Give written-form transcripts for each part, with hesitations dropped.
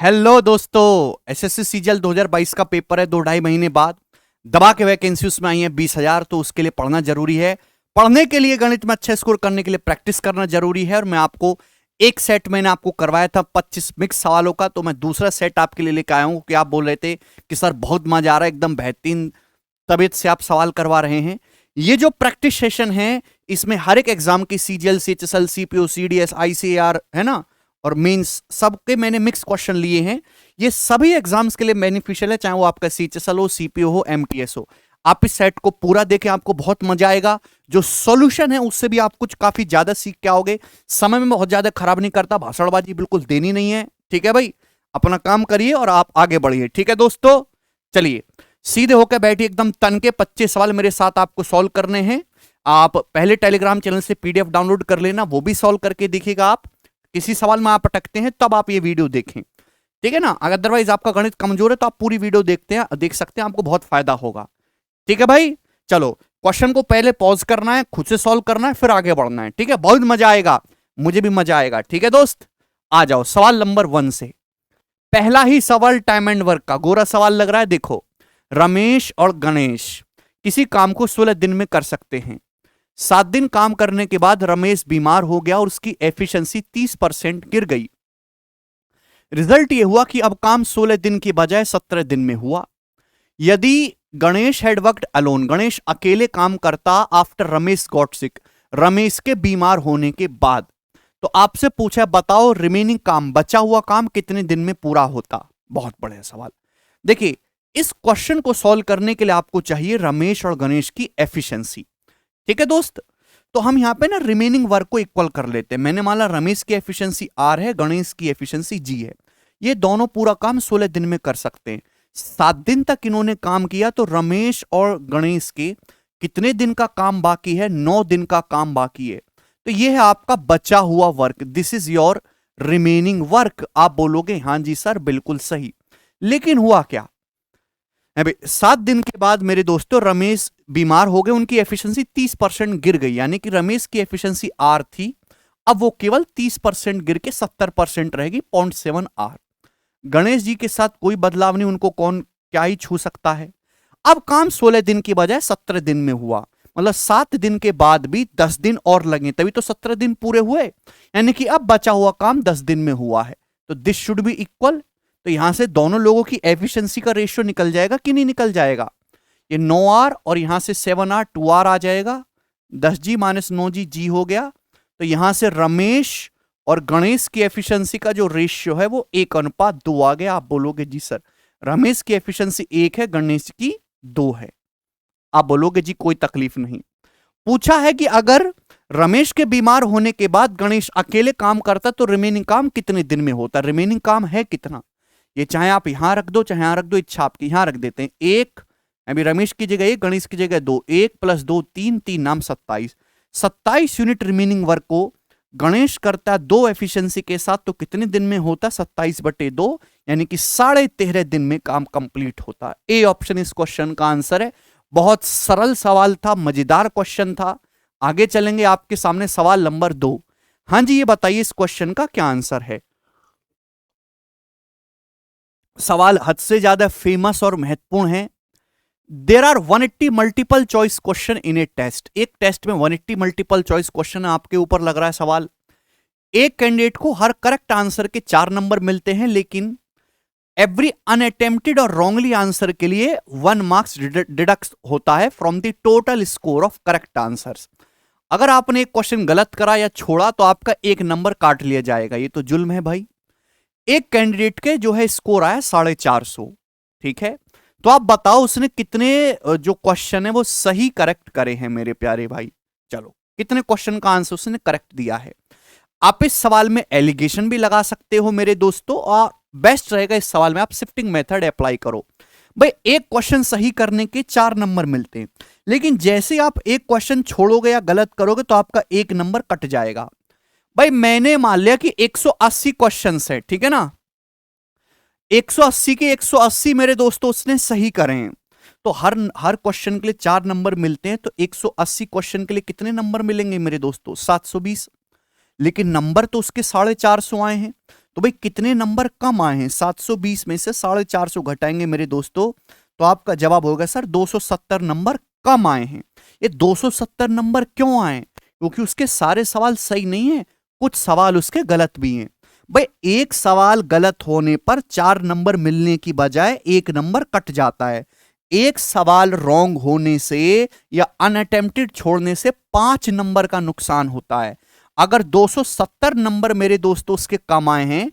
Hello दोस्तों, SSC CGL 2022 का paper है 2-2.5 महीने बाद। दबा के वैकेंसी उसमें आई है 20,000। तो उसके लिए पढ़ना जरूरी है। पढ़ने के लिए, गणित में अच्छा स्कोर करने के लिए प्रैक्टिस करना जरूरी है। और मैं आपको एक सेट मैंने आपको करवाया था 25 मिक्स सवालों का, तो मैं दूसरा सेट आपके लिए लेकर आया हूं कि आप बोल रहे थे कि सर बहुत मजा आ रहा है, एकदम बेहतरीन तबीयत से आप सवाल करवा रहे हैं। ये जो प्रैक्टिस सेशन है, इसमें हर एक एग्जाम की CGL, CHSL, CPO, CDS, ICAR है ना, और मेंस सबके मैंने मिक्स क्वेश्चन लिए हैं। ये सभी एग्जाम्स के लिए बेनिफिशियल है, चाहे वो आपका सीएचएसएल हो, सीपीओ हो, एमटीएस हो। आप इस सेट को पूरा देखें, आपको बहुत मजा आएगा। जो सॉल्यूशन है उससे भी आप कुछ काफी ज्यादा सीख के आओगे। समय में बहुत ज्यादा खराब नहीं करता, भाषणबाजी बिल्कुल देनी नहीं है। ठीक है भाई, अपना काम करिए और आप आगे बढ़िए। ठीक है दोस्तों, चलिए सीधे होकर बैठिए, एकदम तन के 25 सवाल मेरे साथ आपको सॉल्व करने हैं। आप पहले टेलीग्राम चैनल से पीडीएफ डाउनलोड कर लेना, वो भी सॉल्व करके देखिएगा। आप किसी सवाल में आप अटकते हैं तब आप ये वीडियो देखें, ठीक है ना। अदरवाइज आपका गणित कमजोर है तो आप पूरी वीडियो देख सकते हैं, आपको बहुत फायदा होगा। ठीक है भाई, चलो क्वेश्चन को पहले पॉज करना है, खुद से सॉल्व करना है, फिर आगे बढ़ना है। ठीक है, बहुत मजा आएगा, मुझे भी मजा आएगा। ठीक है दोस्त, आ जाओ सवाल नंबर 1 से। पहला ही सवाल टाइम एंड वर्क का गोरा सवाल लग रहा है। देखो, रमेश और गणेश किसी काम को 16 दिन में कर सकते हैं। 7 दिन काम करने के बाद रमेश बीमार हो गया और उसकी एफिशिएंसी 30% गिर गई। रिजल्ट यह हुआ कि अब काम 16 दिन की बजाय 17 दिन में हुआ। यदि Ganesh had worked alone, Ganesh अकेले काम करता after Ramesh got sick, Ramesh के बीमार होने के बाद, तो आपसे पूछा बताओ रिमेनिंग काम, बचा हुआ काम कितने दिन में पूरा होता। बहुत बढ़िया सवाल। देखिए, इस क्वेश्चन को सॉल्व करने के लिए आपको चाहिए रमेश और गणेश की एफिशिएंसी। ठीक है दोस्त, तो हम यहां पे ना रिमेनिंग वर्क को इक्वल कर लेते हैं। मैंने माना रमेश की एफिशिएंसी आर है, गणेश की एफिशिएंसी जी है। ये दोनों पूरा काम 16 दिन में कर सकते हैं। 7 दिन तक इन्होंने काम किया, तो रमेश और गणेश के कितने दिन का काम बाकी है? 9 दिन का काम बाकी है। तो ये है आपका बचा हुआ work, this is your remaining work. आप बोलोगे हाँ जी सर बिल्कुल सही, लेकिन हुआ क्या? 7 दिन के बाद मेरे दोस्तों रमेश बीमार हो गए, उनकी एफिशिएंसी 30% गिर गई। यानी कि रमेश की एफिशिएंसी आर थी, अब वो केवल 30% गिर के 70% रहेगी, 0.7 आर। गणेश जी के साथ कोई बदलाव नहीं, उनको कौन क्या ही छू सकता है। अब काम 16 दिन की बजाय 17 दिन में हुआ, मतलब 7 दिन के बाद भी 10 दिन और लगे, तभी तो 17 दिन पूरे हुए। यानी कि अब बचा हुआ काम 10 दिन में हुआ है। तो दिस शुड बी इक्वल। तो यहां से दोनों लोगों की एफिशिएंसी का रेशियो निकल जाएगा कि नहीं निकल जाएगा? ये 9R और यहां से 7R, 2R आ जाएगा। 10G माइनस 9G जी हो गया। तो यहां से रमेश और गणेश की एफिशिएंसी का जो रेशियो है वो 1:2 आ गया। आप बोलोगे जी सर रमेश की एफिशिएंसी 1 है, गणेश की 2 है। आप बोलोगे जी कोई तकलीफ नहीं। पूछा है कि अगर रमेश के बीमार होने के बाद गणेश अकेले काम करता तो रिमेनिंग काम कितने दिन में होता। रिमेनिंग काम है कितना, ये चाहे आप यहां रख दो चाहे यहां रख दो, इच्छा आपकी। यहां रख देते हैं 1, अभी रमेश की जगह 1, गणेश की जगह 2, 1 + 2 3, 3 नाम 27। 27 यूनिट रिमेनिंग वर्क को गणेश करता 2 एफिशिएंसी के साथ, तो कितने दिन में होता? 27/2, यानी कि 13.5 दिन में काम कंप्लीट होता। ए ऑप्शन इस क्वेश्चन का आंसर है। बहुत सरल सवाल था, मजेदार क्वेश्चन था। आगे चलेंगे, आपके सामने सवाल नंबर 2। हाँ जी, ये बताइए इस क्वेश्चन का क्या आंसर है। सवाल हद से ज्यादा फेमस और महत्वपूर्ण है। There are 180 multiple choice question in a test. एक टेस्ट में 180 मल्टीपल चॉइस क्वेश्चन आपके ऊपर लग रहा है सवाल। एक कैंडिडेट को हर करेक्ट आंसर के 4 नंबर मिलते हैं, लेकिन एवरी अनअटेम्प्टेड और रॉन्गली आंसर के लिए 1 मार्क्स डिडक्ट होता है from the total score of correct answers. अगर आपने एक क्वेश्चन गलत करा या छोड़ा तो आपका 1 नंबर काट लिया जाएगा। ये तो जुल्म है भाई। एक कैंडिडेट के जो है स्कोर आया 450, ठीक है। तो आप बताओ उसने कितने जो क्वेश्चन है वो सही करेक्ट करे हैं मेरे प्यारे भाई। चलो, कितने क्वेश्चन का आंसर उसने करेक्ट दिया है। आप इस सवाल में एलिगेशन भी लगा सकते हो मेरे दोस्तों, और बेस्ट रहेगा इस सवाल में आप शिफ्टिंग मेथड अप्लाई करो। भाई एक क्वेश्चन सही करने के 4 नंबर मिलते हैं, लेकिन जैसे आप एक क्वेश्चन छोड़ोगे या गलत करोगे तो आपका 1 नंबर कट जाएगा। भाई मैंने मान लिया कि 180 क्वेश्चन है, ठीक है ना। 180 के 180 मेरे दोस्तों उसने सही करे हैं, तो हर क्वेश्चन के लिए 4 नंबर मिलते हैं। तो 180 क्वेश्चन के लिए कितने नंबर मिलेंगे मेरे दोस्तों? 720। लेकिन नंबर तो उसके 450 आए हैं, तो भाई कितने नंबर कम आए हैं? 720 में से 450 घटाएंगे मेरे दोस्तों, तो आपका जवाब होगा सर 270 नंबर कम आए हैं। ये 270 नंबर क्यों आए? क्योंकि उसके सारे सवाल सही नहीं है, कुछ सवाल उसके गलत भी हैं। भाई एक सवाल गलत होने पर 4 नंबर मिलने की बजाय 1 नंबर कट जाता है। एक सवाल रॉन्ग होने से या अनअटेम्प्टेड छोड़ने से 5 नंबर का नुकसान होता है। अगर 270 नंबर मेरे दोस्तों उसके कम आए हैं,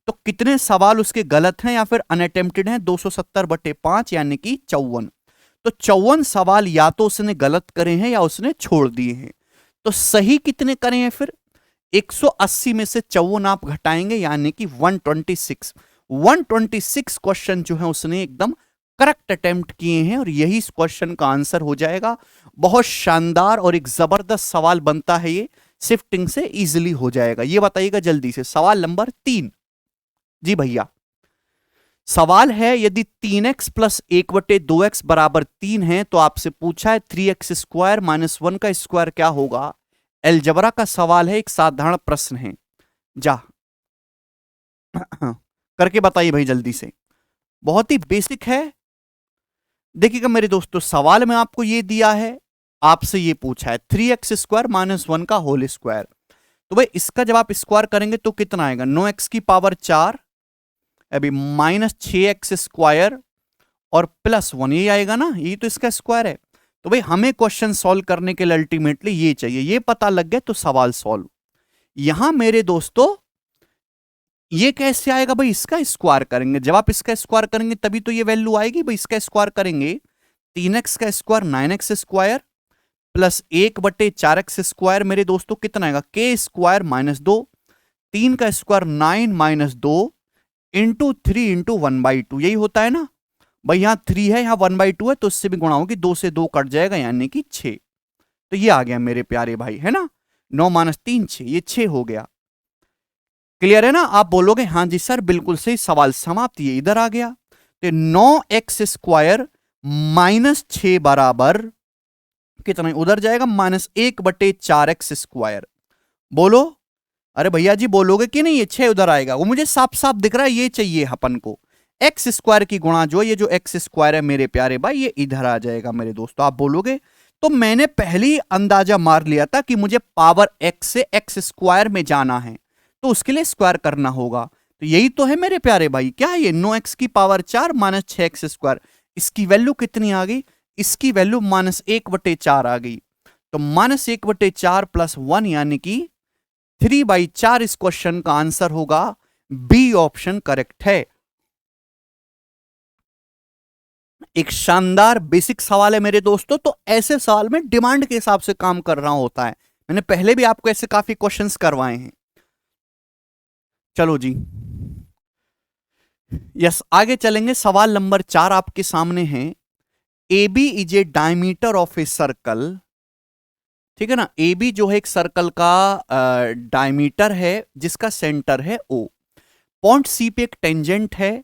तो कितने सवाल उसके गलत हैं या फिर अनअटेम्प्टेड हैं? 270/5 यानी कि 54। तो 54 सवाल या तो उसने गलत करे हैं या उसने छोड़ दिए हैं। तो सही कितने करे हैं फिर? 180 में से 54 आप घटाएंगे यानी कि 126। 126 क्वेश्चन जो है उसने एकदम करेक्ट अटेम्प्ट किए हैं और यही इस क्वेश्चन का आंसर हो जाएगा। बहुत शानदार और एक जबरदस्त सवाल बनता है ये, शिफ्टिंग से इजीली हो जाएगा। ये बताइएगा जल्दी से सवाल नंबर 3। जी भैया, सवाल है यदि 3x प्लस 1/2x बराबर 3 है तो आपसे पूछा है 3x स्क्वायर माइनस 1 का स्क्वायर क्या होगा। अलजबरा का सवाल है, एक साधारण प्रश्न है। जा करके बताइए भाई जल्दी से, बहुत ही बेसिक है। देखिएगा मेरे दोस्तों, सवाल में आपको ये दिया है, आपसे ये पूछा है 3x स्क्वायर माइनस 1 का होल स्क्वायर। तो भाई इसका जब आप स्क्वायर करेंगे तो कितना आएगा? 9x की पावर 4, अभी माइनस 6x स्क्वायर और प्लस 1, ये आएगा ना, ये तो इसका स्क्वायर है। तो भाई हमें क्वेश्चन सॉल्व करने के लिए अल्टीमेटली ये चाहिए, ये पता लग गया तो सवाल सॉल्व। यहां मेरे दोस्तों ये कैसे आएगा? भाई इसका स्क्वायर करेंगे, जब आप इसका स्क्वायर करेंगे तभी तो ये वैल्यू आएगी। भाई इसका स्क्वायर करेंगे, 3x का square 9x square plus 1/4x square मेरे दोस्तों कितना आएगा? k स्क्वायर माइनस 2, 3 का स्क्वायर 9 माइनस 2 इंटू 3 इंटू 1/2, यही होता है ना भाई। यहां 3 है, यहां 1/2 है, तो इससे भी गुणा होगी, 2 से 2 कट जाएगा यानी कि 6। तो ये आ गया मेरे प्यारे भाई, है ना, 9 माइनस 3 6, ये 6 हो गया। क्लियर है ना? आप बोलोगे हाँ जी सर बिल्कुल सही, सवाल समाप्त, ये इधर आ गया। तो 9x स्क्वायर माइनस 6 बराबर कितना उधर जाएगा? Minus 1/4x square. बोलो, अरे भैया जी बोलोगे कि नहीं? ये 6 उधर आएगा, वो मुझे साफ साफ दिख रहा है, ये चाहिए अपन को। एक्स स्क्वायर की गुणा जो ये जो एक्स स्क्वायर है मेरे प्यारे भाई, ये इधर आ जाएगा मेरे दोस्तों। आप बोलोगे तो मैंने पहले ही अंदाजा मार लिया था कि मुझे पावर एक्स से एक्स स्क्वायर में जाना है, तो उसके लिए स्क्वायर करना होगा। तो यही तो है मेरे प्यारे भाई, क्या है ये? 9x की पावर 4 माइनस 6x स्क्वायर। इसकी वैल्यू कितनी आ गई? इसकी वैल्यू माइनस 1/4 आ गई। तो माइनस 1/4 प्लस 1 यानी कि 3/4 इस क्वेश्चन का आंसर होगा। बी ऑप्शन करेक्ट है। एक शानदार बेसिक सवाल है मेरे दोस्तों। तो ऐसे सवाल में डिमांड के हिसाब से काम कर रहा होता है। मैंने पहले भी आपको ऐसे काफी क्वेश्चंस करवाए हैं। चलो जी, यस आगे चलेंगे। सवाल नंबर 4 आपके सामने है। A B is a diameter of a circle, ठीक है ना। ए बी जो है एक सर्कल का डायमीटर है जिसका सेंटर है ओ। पॉइंट सी पे एक टेंजेंट है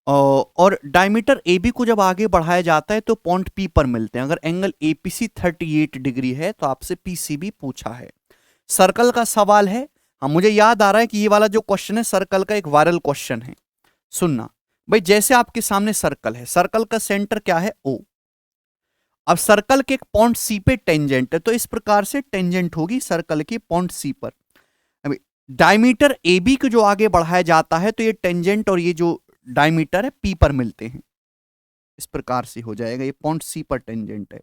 और डायमीटर ए बी को जब आगे बढ़ाया जाता है तो पॉइंट पी पर मिलते हैं। अगर एंगल एपीसी 38 डिग्री है तो आपसे पीसीबी पूछा है। सर्कल का सवाल है। हाँ मुझे याद आ रहा है कि ये वाला जो क्वेश्चन है सर्कल का एक वायरल क्वेश्चन है। सुनना भाई, जैसे आपके सामने सर्कल है, सर्कल का सेंटर क्या है? ओ। अब सर्कल के एक पॉइंट सी पे टेंजेंट है, तो इस प्रकार से टेंजेंट होगी सर्कल की पॉइंट सी पर। अभी डायमीटर ए बी को जो आगे बढ़ाया जाता है तो ये टेंजेंट और ये जो डायमीटर है पी पर मिलते हैं। इस प्रकार से हो जाएगा, ये पॉइंट सी पर टेंजेंट है।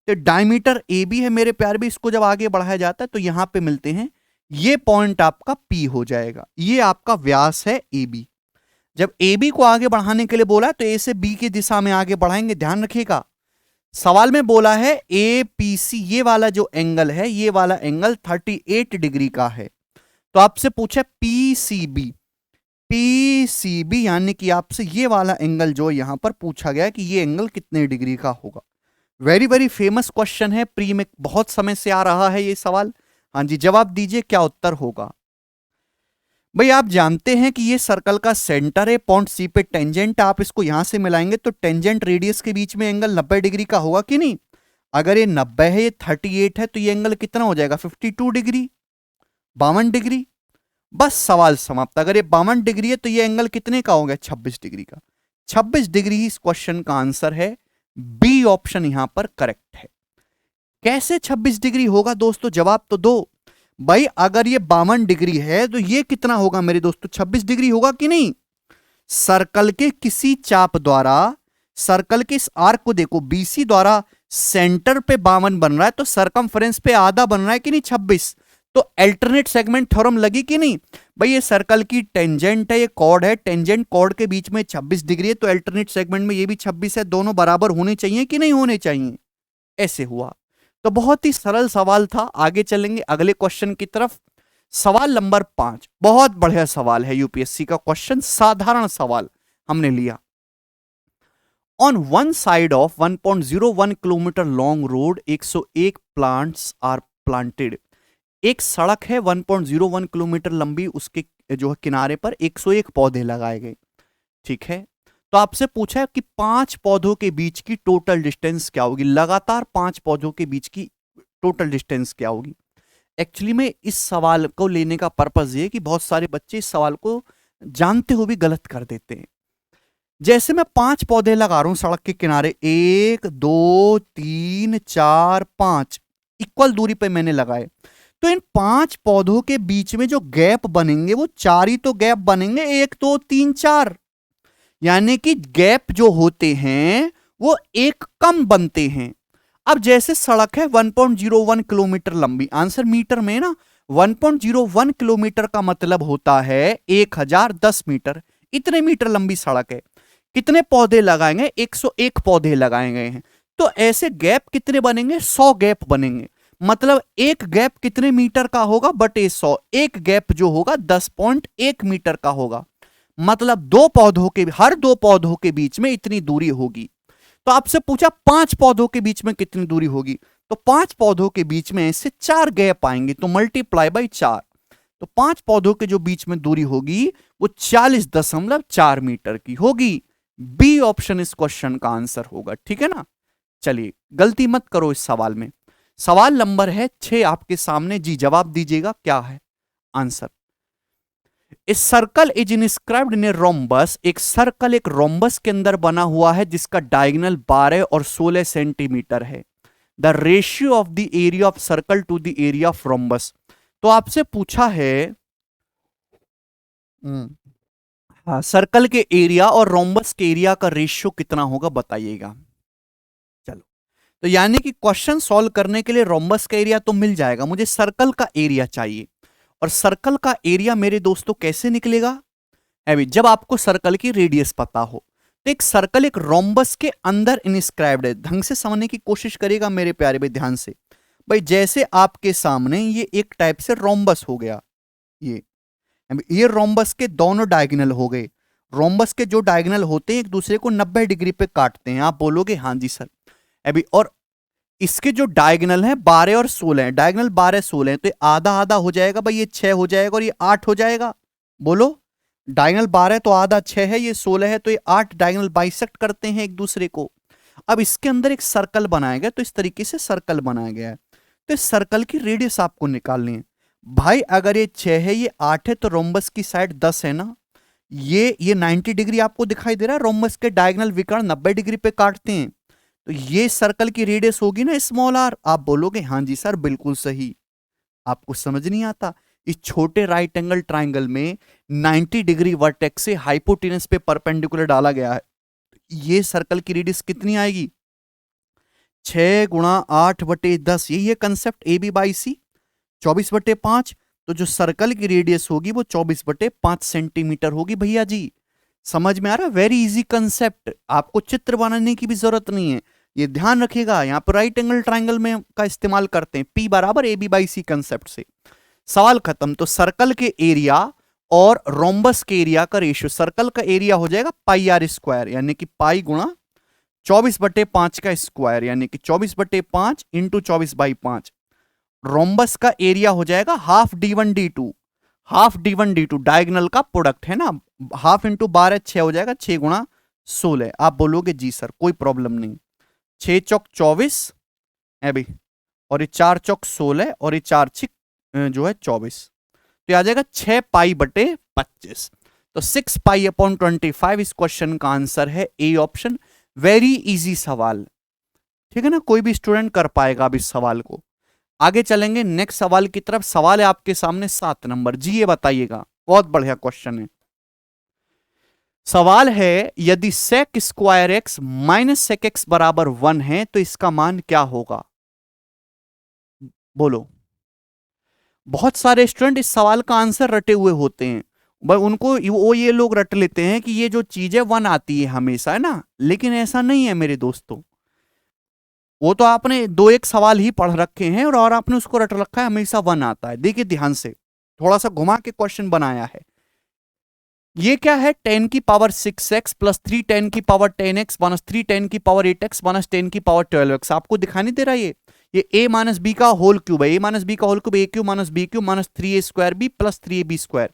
तो डायमीटर ए बी है मेरे प्यारे भी, इसको जब आगे बढ़ाया जाता है तो यहां पे मिलते हैं। ये पॉइंट आपका पी हो जाएगा, ये आपका व्यास है ए बी। जब ए बी को आगे बढ़ाने के लिए बोला तो ए से बी की दिशा में आगे बढ़ाएंगे। ध्यान रखिएगा, सवाल में बोला है ए पी सी, ये वाला जो एंगल है, ये वाला एंगल 38 डिग्री का है। तो आपसे पूछा पीसीबी, पीसीबी यानी कि आपसे ये वाला एंगल जो यहां पर पूछा गया कि ये एंगल कितने डिग्री का होगा। वेरी वेरी फेमस क्वेश्चन है, प्री में बहुत समय से आ रहा है ये सवाल। हाँ जी, जवाब दीजिए क्या उत्तर होगा। भाई आप जानते हैं कि ये सर्कल का सेंटर है, पॉइंट सी पे टेंजेंट, आप इसको यहां से मिलाएंगे तो टेंजेंट रेडियस के बीच में एंगल 90 डिग्री का होगा कि नहीं। अगर ये 90 है, ये 38 है, तो ये एंगल कितना हो जाएगा? 52 डिग्री, 52 डिग्री। बस सवाल समाप्त। अगर ये 52 डिग्री है तो ये एंगल कितने का हो गया? 26 डिग्री का। 26 डिग्री इस क्वेश्चन का आंसर है। बी ऑप्शन यहां पर करेक्ट है। कैसे 26 डिग्री होगा दोस्तों? जवाब तो दो भाई। अगर ये 52 डिग्री है तो ये कितना होगा मेरे दोस्तों? 26 डिग्री होगा कि नहीं? सर्कल के किसी चाप द्वारा, सर्कल के इस आर्क को देखो, बीसी द्वारा सेंटर पे 52 बन रहा है तो सरकमफ्रेंस पे आधा बन रहा है कि नहीं? 26। तो अल्टरनेट सेगमेंट थ्योरम लगी कि नहीं? भाई ये सर्कल की टेंजेंट है, ये कॉर्ड है, टेंजेंट कॉर्ड के बीच में 26 डिग्री है तो अल्टरनेट सेगमेंट में ये भी 26 है, दोनों बराबर होने चाहिए कि नहीं होने चाहिए? ऐसे हुआ। तो बहुत ही सरल सवाल था। आगे चलेंगे अगले क्वेश्चन की तरफ। सवाल नंबर 5 बहुत बढ़िया सवाल है, यूपीएससी का क्वेश्चन, साधारण सवाल हमने लिया। On one side of 1.01 kilometre long road 101 plants are planted. एक सड़क है 1.01 किलोमीटर लंबी, उसके जो है किनारे पर 101 पौधे लगाए गए। ठीक है, तो आपसे पूछा है कि 5 पौधों के बीच की टोटल डिस्टेंस क्या होगी? लगातार 5 पौधों के बीच की टोटल डिस्टेंस क्या होगी? एक्चुअली में इस सवाल को लेने का पर्पज ये कि बहुत सारे बच्चे इस सवाल को जानते हुए भी गलत कर देते हैं। जैसे मैं 5 पौधे लगा रहा हूं सड़क के किनारे, 1 2 3 4 5 इक्वल दूरी पे मैंने लगाए, तो इन 5 पौधों के बीच में जो गैप बनेंगे वो 4 ही तो गैप बनेंगे, 1 2 3 4। यानी कि गैप जो होते हैं वो एक कम बनते हैं। अब जैसे सड़क है 1.01 किलोमीटर लंबी, आंसर मीटर में ना, 1.01 किलोमीटर का मतलब होता है 1010 मीटर। इतने मीटर लंबी सड़क है। कितने पौधे लगाएंगे? 101 पौधे लगाए गए हैं। तो ऐसे गैप कितने बनेंगे? 100 गैप बनेंगे। मतलब एक गैप कितने मीटर का होगा? बटे 100। एक गैप जो होगा 10.1 मीटर का होगा। मतलब हर दो पौधों के बीच में इतनी दूरी होगी। तो आपसे पूछा 5 पौधों के बीच में कितनी दूरी होगी, तो 5 पौधों के बीच में ऐसे 4 गैप आएंगे, तो मल्टीप्लाई बाई 4। तो 5 पौधों के जो बीच में दूरी होगी वो 40.4 मीटर की होगी। बी ऑप्शन इस क्वेश्चन का आंसर होगा। ठीक है ना? चलिए गलती मत करो इस सवाल में। सवाल नंबर है 6 आपके सामने। जी जवाब दीजिएगा क्या है answer. A circle is inscribed in a rhombus. एक सर्कल एक रोम्बस के अंदर बना हुआ है जिसका डायगोनल 12 और 16 सेंटीमीटर है। The ratio of the area of circle to the area of rhombus. तो आपसे पूछा है हाँ, सर्कल के एरिया और रोम्बस के एरिया का रेशियो कितना होगा बताइएगा। चलो, तो यानी कि क्वेश्चन सॉल्व करने के लिए रोम्बस का एरिया तो मिल जाएगा, मुझे सर्कल का एरिया चाहिए। और सर्कल का एरिया मेरे दोस्तों कैसे निकलेगा? अभी जब आपको सर्कल की रेडियस पता हो, तो एक सर्कल एक रोम्बस के अंदर इंस्क्राइब्ड है। ढंग से समझने की कोशिश करेगा मेरे प्यारे भाई, ध्यान से। भाई जैसे आपके सामने ये एक टाइप से रोम्बस हो गया, ये रोम्बस के दोनों डायगोनल हो गए। रोम्बस के जो डायगोनल होते हैं एक दूसरे को 90 डिग्री पे काटते हैं। आप बोलोगे हाँ जी सर। अभी और इसके जो डायगोनल है 12 और 16 है, डायगोनल 12 16 है, तो ये आधा आधा हो जाएगा भाई, ये 6 हो जाएगा और ये 8 हो जाएगा। बोलो, डायगोनल 12 तो आधा 6 है, ये 16 है, तो ये 8 डायगोनल बाइसेक्ट करते हैं एक दूसरे को। अब इसके अंदर एक सर्कल बनाया गया, तो इस तरीके से सर्कल बनाया गया है। तो इस सर्कल की रेडियस आपको निकालनी है। भाई अगर ये 6 है, ये 8 है, तो रोम्बस की साइड 10 है ना। ये 90 डिग्री आपको दिखाई दे रहा है। रोम्बस के डायगोनल विकर्ण 90 डिग्री पे काटते हैं, तो ये सर्कल की रेडियस होगी ना स्मॉल आर। आप बोलोगे हाँ जी सर बिल्कुल सही। आपको समझ नहीं आता? इस छोटे राइट एंगल ट्राइंगल में 90 डिग्री वर्टेक्स से हाइपोटेनस पे परपेंडिकुलर डाला गया है। ये सर्कल की रेडियस कितनी आएगी? 6 गुणा 8 बटे 10। यही है कंसेप्ट ए बी बाई सी, 24 बटे 5। तो जो सर्कल की रेडियस होगी वो 24 बटे 5 सेंटीमीटर होगी। भैया जी समझ में आ रहा है? वेरी इजी कंसेप्ट, आपको चित्र बनाने की भी जरूरत नहीं है। ये ध्यान रखिएगा, यहां पर राइट एंगल ट्राइंगल में का इस्तेमाल करते हैं, P बराबर A B by C concept से। सवाल खत्म। तो सर्कल के एरिया और रोम्बस के एरिया का रेशियो, सर्कल का एरिया हो जाएगा पाई आर स्क्वायर, यानी कि पाई गुणा 24 बटे 5 का स्क्वायर, यानी कि 24 बटे 5 इंटू 24 बाई 5। रोम्बस का एरिया हो जाएगा half D1 D2, half D1 D2 diagonal का प्रोडक्ट है ना, हाफ इंटू 12 6 हो जाएगा, 6 गुणा 16। आप बोलोगे जी सर कोई प्रॉब्लम नहीं। 6 चौक 24 है भाई, और ये 4 चौक 16 और ये 4 6 जो है 24। तो आ जाएगा 6π/25। तो 6π/25 इस क्वेश्चन का आंसर है ए ऑप्शन। वेरी इजी सवाल, ठीक है ना, कोई भी स्टूडेंट कर पाएगा अब इस सवाल को। आगे चलेंगे नेक्स्ट सवाल की तरफ। सवाल है आपके सामने 7 नंबर। जी ये बताइएगा, बहुत बढ़िया क्वेश्चन है। सवाल है यदि sec square X minus sec X बराबर 1 है तो इसका मान क्या होगा? बोलो। बहुत सारे स्टूडेंट इस सवाल का आंसर रटे हुए होते हैं, उनको वो ये लोग रट लेते हैं कि ये जो चीज है 1 आती है हमेशा, है ना, लेकिन ऐसा नहीं है मेरे दोस्तों। वो तो आपने 2-1 सवाल ही पढ़ रखे हैं और आपने उसको रट रखा है हमेशा 1 आता है। देखिए ध्यान से, थोड़ा सा घुमा के क्वेश्चन बनाया है। ये क्या है? 10 की पावर 6x प्लस 3 10 की पावर 10x माइनस 3 10 की पावर 8x माइनस 10 की पावर 12x। आपको दिखाई नहीं दे रहा ये a माइनस बी का होल क्यूब है। a माइनस बी का whole cube a cube minus B cube minus 3a square b plus 3ab square.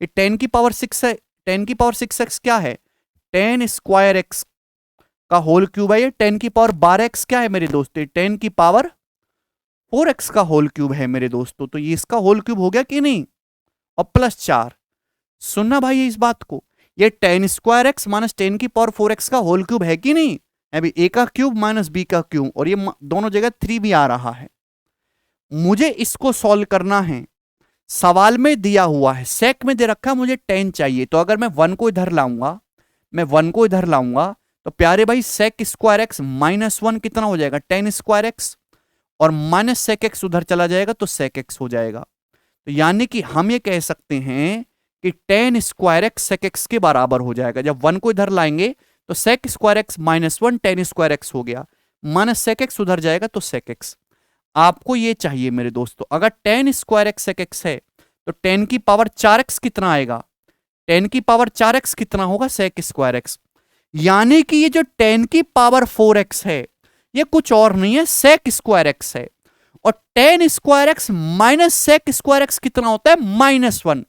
ये 10 की पावर 6 है। 10 की पावर 6x क्या है? 10 स्क्वायर x का होल क्यूब है। ये 10 की पावर 12x क्या है मेरे दोस्तों? 10 की पावर 4x का होल क्यूब है मेरे दोस्तों। तो ये इसका होल क्यूब हो गया कि नहीं? और प्लस 4। सुनना भाई इस बात को, ये 10 स्क्वायर एक्स माइनस 10 की पावर 4x का होल क्यूब है कि नहीं? अभी a का क्यूब माइनस b का क्यूब, और ये दोनों जगह 3 भी आ रहा है। मुझे इसको सॉल्व करना है। सवाल में दिया हुआ है, सेक में दे रखा है मुझे 10 चाहिए। तो अगर मैं 1 को इधर लाऊंगा, तो प्यारे भाई सेक स्क्वायर एक्स माइनस 1 कितना हो जाएगा? 10 स्क्वायर एक्स, और माइनस सेक एक्स उधर चला जाएगा तो सेक एक्स हो जाएगा। तो यानी कि हम ये कह सकते हैं कि 10 स्क्वायर एक्स सेक एक्स के बराबर हो जाएगा। जब 1 को इधर लाएंगे तो sec square X minus 1 10 square X हो गया, माइनस सेक एक्स उधर जाएगा तो सेक एक्स। आपको ये चाहिए मेरे दोस्तों। अगर 10 स्क्वायर एक्स सेक एक्स है तो 10 की पावर 4x कितना आएगा? 10 की पावर 4x कितना होगा? Sec square X. यानी कि ये जो 10 की पावर 4x है ये कुछ और नहीं है, सेक स्क्वायर एक्स है। और 10 square X minus sec square X कितना होता है? -1।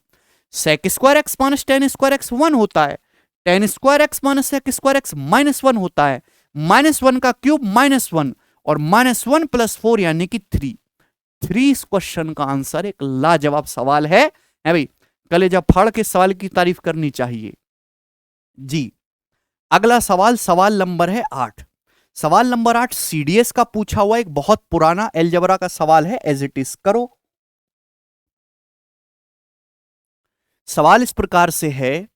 Sec square X minus 10 square X 1 होता है। 10 square X minus sec square X -1 होता है। -1 का क्यूब -1, और -1 + 4 यानी कि 3। इस क्वेश्चन का आंसर एक लाजवाब सवाल है भाई। कलेजा फाड़ के सवाल की तारीफ करनी चाहिए जी। अगला सवाल, सवाल नंबर है 8। सवाल नंबर 8 सीडीएस का पूछा हुआ एक बहुत पुराना अलजेब्रा का सवाल है। एज इट इज करो। सवाल इस प्रकार से है,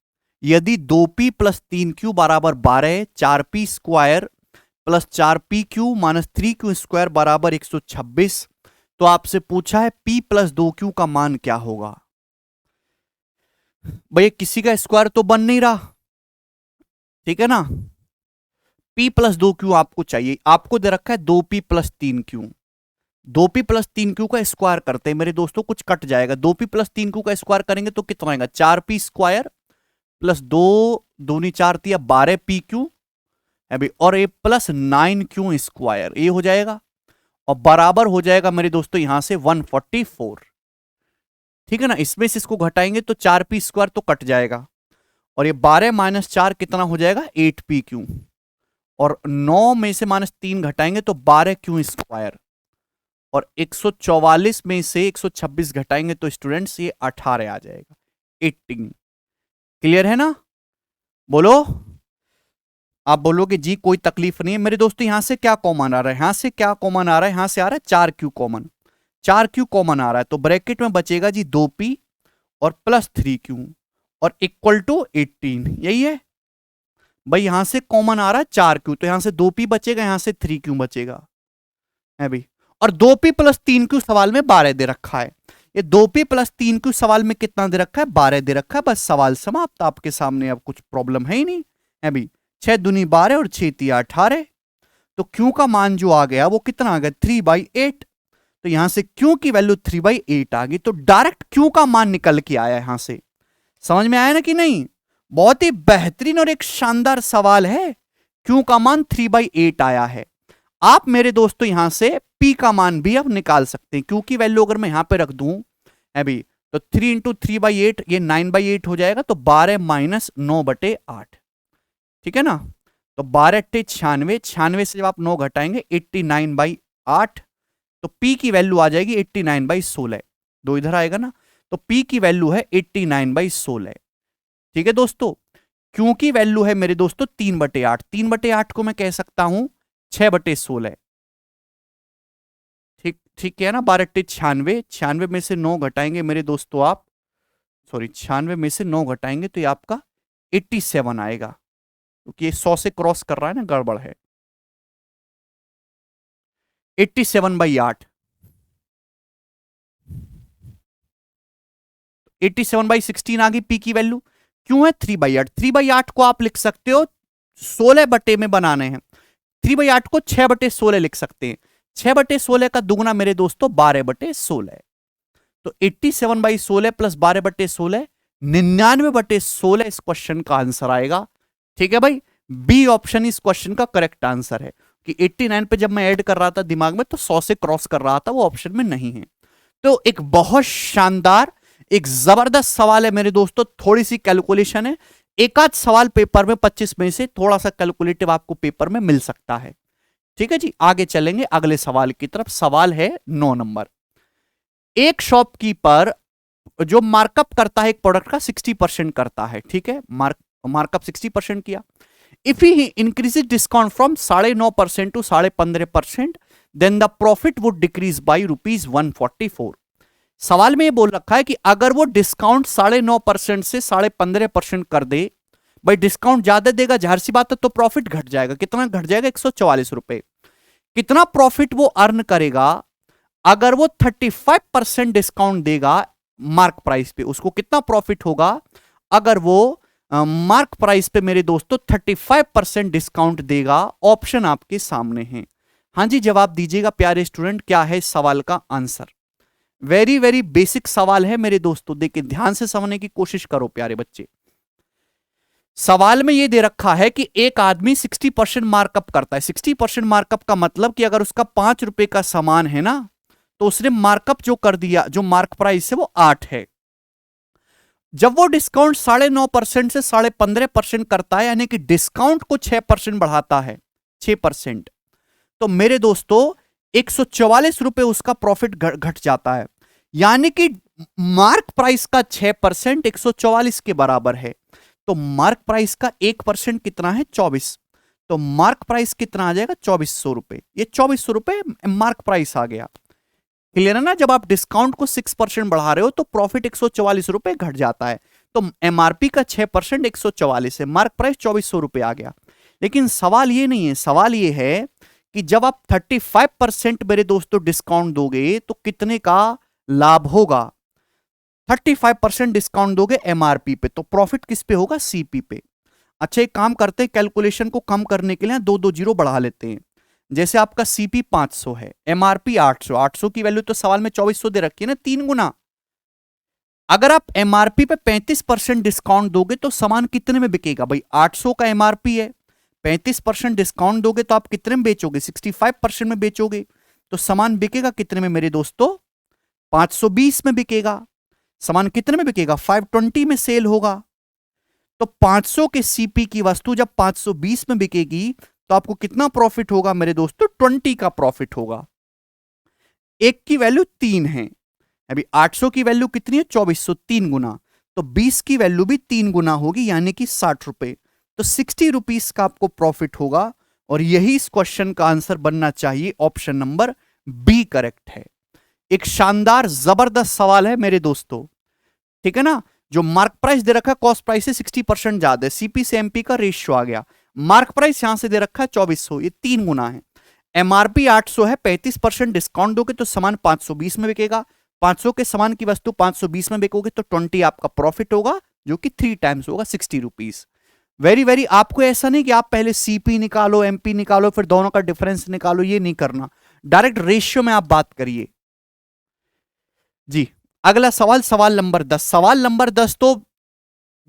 यदि 2p + 3q बराबर 12, 4p square plus 4pq minus 3q square बराबर 126, तो आपसे पूछा है p + 2q का मान क्या होगा? भैया किसी का स्क्वायर तो बन नहीं रहा, ठीक है ना। p + 2q आपको चाहिए। आपको दे रखा है 2p + 3q। 2p + 3q का स्क्वायर करते हैं मेरे दोस्तों, कुछ कट जाएगा। 2p + 3q का स्क्वायर करेंगे तो कितना आएगा? 4p स्क्वायर प्लस 2 दूनी 4 तिया 12pq अभी, और ये प्लस 9q स्क्वायर, ये हो जाएगा। और बराबर हो जाएगा मेरे दोस्तों यहां से 144, ठीक है ना। इसमें से इसको घटाएंगे तो 4p स्क्वायर तो कट जाएगा, और ये 12 - 4 कितना हो जाएगा? 8pq, और 9 में से -3 घटाएंगे तो 12q स्क्वायर, और 144 में से 126 घटाएंगे तो स्टूडेंट्स ये 18 आ जाएगा, 18। क्लियर है ना? बोलो। आप बोलोगे जी कोई तकलीफ नहीं है मेरे दोस्तों। यहां से क्या कॉमन आ रहा है? यहां से क्या कॉमन आ रहा है? यहां से आ रहा है 4q कॉमन। 4q कॉमन आ रहा है तो ब्रैकेट में बचेगा जी 2p और प्लस 3q और इक्वल टू 18। यही है भाई। यहां से कॉमन आ रहा है 4q, तो यहां से 2p बचेगा, यहां से 3q बचेगा है भाई। और 2p + 3q सवाल में 12 दे रखा है। ये 2p + 3q सवाल में कितना दे रखा है? 12 दे रखा है। बस सवाल समाप्त आपके सामने, अब कुछ प्रॉब्लम है ही नहीं है भाई। 6 दूनी 12 और 6 तिया 18। तो q का मान जो आ गया वो कितना आ गया? 3/8। तो यहां से q की वैल्यू 3/8 आ गई। तो डायरेक्ट q का मान निकल के आया यहां से। समझ में आया ना कि नहीं? बहुत ही बेहतरीन और एक शानदार सवाल है। q का मान 3/8 आया है। आप मेरे दोस्तों यहां से p का मान भी अब निकाल सकते हैं। q की वैल्यू अगर मैं यहां पे रख दूं अभी, तो 3 × 3/8 ये 9/8 हो जाएगा। तो 12 - 9/8, ठीक है ना। तो 12 × 8 96, 96 से जब आप 9 घटाएंगे 89/8, तो p की वैल्यू आ जाएगी 89/16। 2 इधर आएगा ना, तो P की वैल्यू है 89/16। ठीक है दोस्तों, क्योंकि वैल्यू है मेरे दोस्तों 3/8, 3/8 को मैं कह सकता हूं 6/16। ठीक ठीक है ना, 12 96, 96 में से 9 घटाएंगे मेरे दोस्तों आप, सॉरी 96 में से 9 घटाएंगे तो ये आपका 87 आएगा, क्योंकि ये 100 से क्रॉस कर रहा है ना, गड़बड़ है। 87/8, 87/16 आ गई P की वैल्यू। क्यों है 3/8, 3/8 को आप लिख सकते हो 16 बटे में बनाने हैं, 3/8 को 6/16 लिख सकते हैं। 6/16 का दुगना मेरे दोस्तों 12/16, तो 87/16 प्लस 12/16, 99/16 इस क्वेश्चन का आंसर आएगा। ठीक है भाई, बी ऑप्शन इस क्वेश्चन का करेक्ट आंसर है कि 89 पे जब मैं ऐड कर रहा था दिमाग में तो 100 से क्रॉस कर रहा था, वो ऑप्शन में नहीं है। तो एक बहुत शानदार, एक जबरदस्त सवाल है मेरे दोस्तों, थोड़ी सी कैलकुलेशन है, एक आध सवाल पेपर में 25 में से थोड़ा सा कैलकुलेटिव आपको पेपर में मिल सकता है। ठीक है जी, आगे चलेंगे अगले सवाल की तरफ। सवाल है 9 नंबर। एक शॉपकीपर जो मार्कअप करता है एक प्रोडक्ट का 60% करता है, ठीक है, मार्कअप 60% किया। If he increases discount from 9.5% to 15.5%, then the profit would decrease by ₹144। सवाल में ये बोल रखा है कि अगर वो डिस्काउंट 9.5% से 15.5% कर दे, भाई डिस्काउंट ज्यादा देगा, जाहिर सी बात है, तो प्रॉफिट घट जाएगा। कितना घट जाएगा? 144 रुपए। कितना प्रॉफिट वो अर्न करेगा अगर वो 35% डिस्काउंट देगा मार्क प्राइस पे? उसको कितना प्रॉफिट होगा अगर वो मार्क प्राइस पे मेरे दोस्तों 35% डिस्काउंट देगा? ऑप्शन आपके सामने हैं। हाँ जी, जवाब दीजिएगा प्यारे स्टूडेंट, क्या है इस सवाल का आंसर? वेरी वेरी बेसिक सवाल है मेरे दोस्तों, देखिए ध्यान से समझने की कोशिश करो प्यारे बच्चे। सवाल में यह दे रखा है कि एक आदमी 60% मार्कअप करता है। 60% मार्कअप का मतलब कि अगर उसका 5 रुपए का सामान है ना, तो उसने मार्कअप जो कर दिया, जो मार्क प्राइस है वो 8 है। जब वो डिस्काउंट 9.5% से 15.5% करता है, यानी कि डिस्काउंट को 6% बढ़ाता है, 6%, तो मेरे दोस्तों 144 रुपए उसका प्रॉफिट घट जाता है। यानी कि मार्क प्राइस का 6% 144 के बराबर है। तो मार्क प्राइस का 1% कितना है? 24। तो मार्क प्राइस कितना आ जाएगा? 2400 रुपए। ये 2400 रुपए मार्क प्राइस आ गया। क्लियर है ना? जब आप डिस्काउंट को 6% बढ़ा रहे हो तो प्रॉफिट 144 रुपए घट जाता है। तो एमआरपी का 6% 144 है, मार्क प्राइस 2400 रुपए आ गया। लेकिन सवाल ये नहीं है, सवाल ये है कि जब आप 35% मेरे दोस्तों डिस्काउंट दोगे तो कितने का लाभ होगा? 35% डिस्काउंट दोगे एमआरपी पे, तो प्रॉफिट किस पे होगा? सीपी पे। अच्छा, एक काम करते हैं, कैलकुलेशन को कम करने के लिए 2 जीरो बढ़ा लेते हैं। जैसे आपका सीपी 500 है, एमआरपी 800, 800 की वैल्यू तो सवाल में 2400 दे रखी है ना, 3 गुना। अगर आप एमआरपी पे 35% डिस्काउंट दोगे तो सामान कितने में बिकेगा? भाई 800 का एमआरपी है, 35% डिस्काउंट दोगे तो आप कितने में बेचोगे? 65% में बेचोगे। तो सामान बिकेगा कितने में मेरे दोस्तों? 520 में बिकेगा। सामान कितने में बिकेगा? 520 में सेल होगा। तो 500 के सीपी की वस्तु जब 520 में बिकेगी तो आपको कितना प्रॉफिट होगा मेरे दोस्तों? 20 का प्रॉफिट होगा। एक की वैल्यू 3 है, अभी 800 की वैल्यू कितनी है? 2400, 3 गुना। तो 20 की वैल्यू भी 3 गुना होगी, यानी कि 60 रुपए। तो 60 रुपीस का आपको प्रॉफिट होगा, और यही इस क्वेश्चन का आंसर बनना चाहिए। ऑप्शन नंबर बी करेक्ट है। एक शानदार जबरदस्त सवाल है मेरे दोस्तों, ठीक है ना? जो मार्क प्राइस दे रखा है, कॉस्ट प्राइस से 60% ज्यादा है, सीपी से एमपी का रेशियो आ गया। मार्क प्राइस यहां से दे रखा है 2400, ये 3 गुना है। एमआरपी 800 है, 35% डिस्काउंट दोगे तो सामान 520 में बिकेगा। 500 के सामान की वस्तु 520 में बिकोगे तो 20 आपका प्रॉफिट होगा, जो कि 3 टाइम्स होगा, 60 रुपीस। वेरी वेरी, आपको ऐसा नहीं कि आप पहले सीपी निकालो, एमपी निकालो, फिर दोनों का डिफरेंस निकालो, ये नहीं करना। डायरेक्ट रेशियो में आप बात करिए जी। अगला सवाल, सवाल नंबर 10। सवाल नंबर 10 तो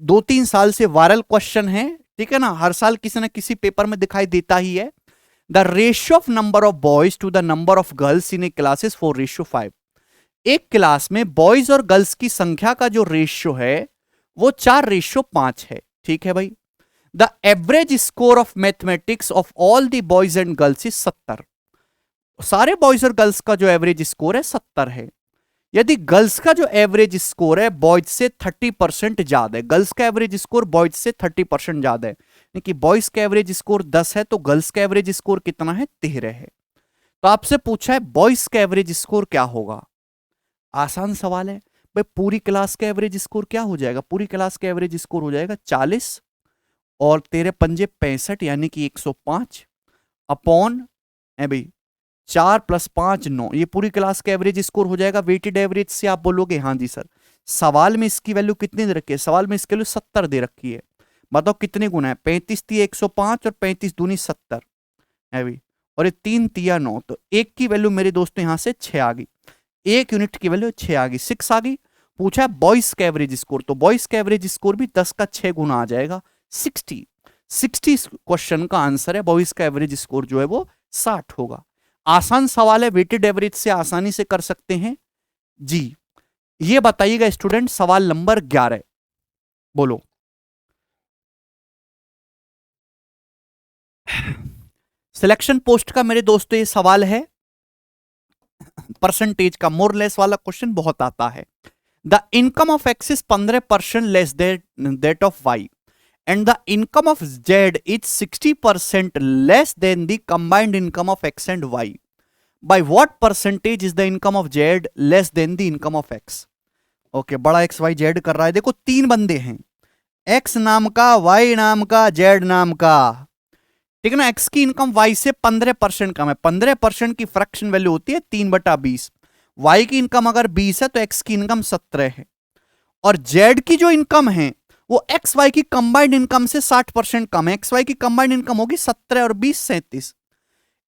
2-3 साल से वायरल क्वेश्चन है, ठीक है ना? हर साल किसी ना किसी पेपर में दिखाई देता ही है। The ratio of number of boys to the number of girls in a class is 4:5। एक क्लास में बॉयज और गर्ल्स की संख्या का जो रेशियो है वो 4:5 है, ठीक है भाई। The average score of mathematics of all the boys and girls is 70। सारे बॉयज और गर्ल्स का जो एवरेज स्कोर है 70 है। यदि गर्ल्स का जो एवरेज स्कोर है बॉयज से 30% ज्यादा है, गर्ल्स का एवरेज स्कोर बॉयज से 30% ज्यादा है, यानी कि बॉयज का एवरेज स्कोर 10 है तो गर्ल्स का एवरेज स्कोर कितना है, 13 है। तो आपसे पूछा है बॉयज का एवरेज स्कोर क्या होगा। आसान सवाल है भाई, पूरी क्लास का एवरेज स्कोर क्या हो जाएगा, पूरी क्लास का एवरेज स्कोर हो जाएगा 40 और तेरे पंजे 65 यानी कि 105 अपॉन है भाई 4 + 5 9, ये पूरी क्लास का एवरेज स्कोर हो जाएगा वेटेड एवरेज से। आप बोलोगे हाँ जी सर, सवाल में इसकी वैल्यू कितनी दे रखी है, सवाल में इसकी वैल्यू 70 दे रखी है। बताओ कितने गुना है, 35 × 105 और 35 दूनी 70 है भाई, और ये 3 × 9, तो एक की वैल्यू मेरे दोस्तों यहां से 6 आ गई, एक यूनिट की वैल्यू 6 आ गई, 6 आ गई। पूछा है बॉयज का एवरेज स्कोर, तो बॉयज का एवरेज स्कोर भी 10 का 6 गुना आ जाएगा, 60। 60 क्वेश्चन का आंसर है, बॉयज का एवरेज स्कोर जो है वो 60 होगा। आसान सवाल है, वेटेड एवरेज से आसानी से कर सकते हैं जी। ये बताइएगा स्टूडेंट, सवाल नंबर 11 बोलो। सिलेक्शन पोस्ट का मेरे दोस्तों ये सवाल है, परसेंटेज का मोरलेस वाला क्वेश्चन बहुत आता है। The income of X is 15% less that of Y and the income of Z is 60% less than the combined income of X and Y. By what percentage is the income of Z less than the income of X? Okay, बड़ा X Y Z कर रहा है। देखो 3 बंदे हैं, X नाम का, Y नाम का, Z नाम का, ठीक है ना। X की इनकम Y से 15% कम है, 15% की फ्रैक्शन वैल्यू होती है 3/20। Y की इनकम अगर 20 है तो X की इनकम 17 है, और Z की जो इनकम है वो एक्स वाई की कंबाइंड इनकम से 60% कम है। एक्स वाई की कंबाइंड इनकम होगी 17 और 20 37,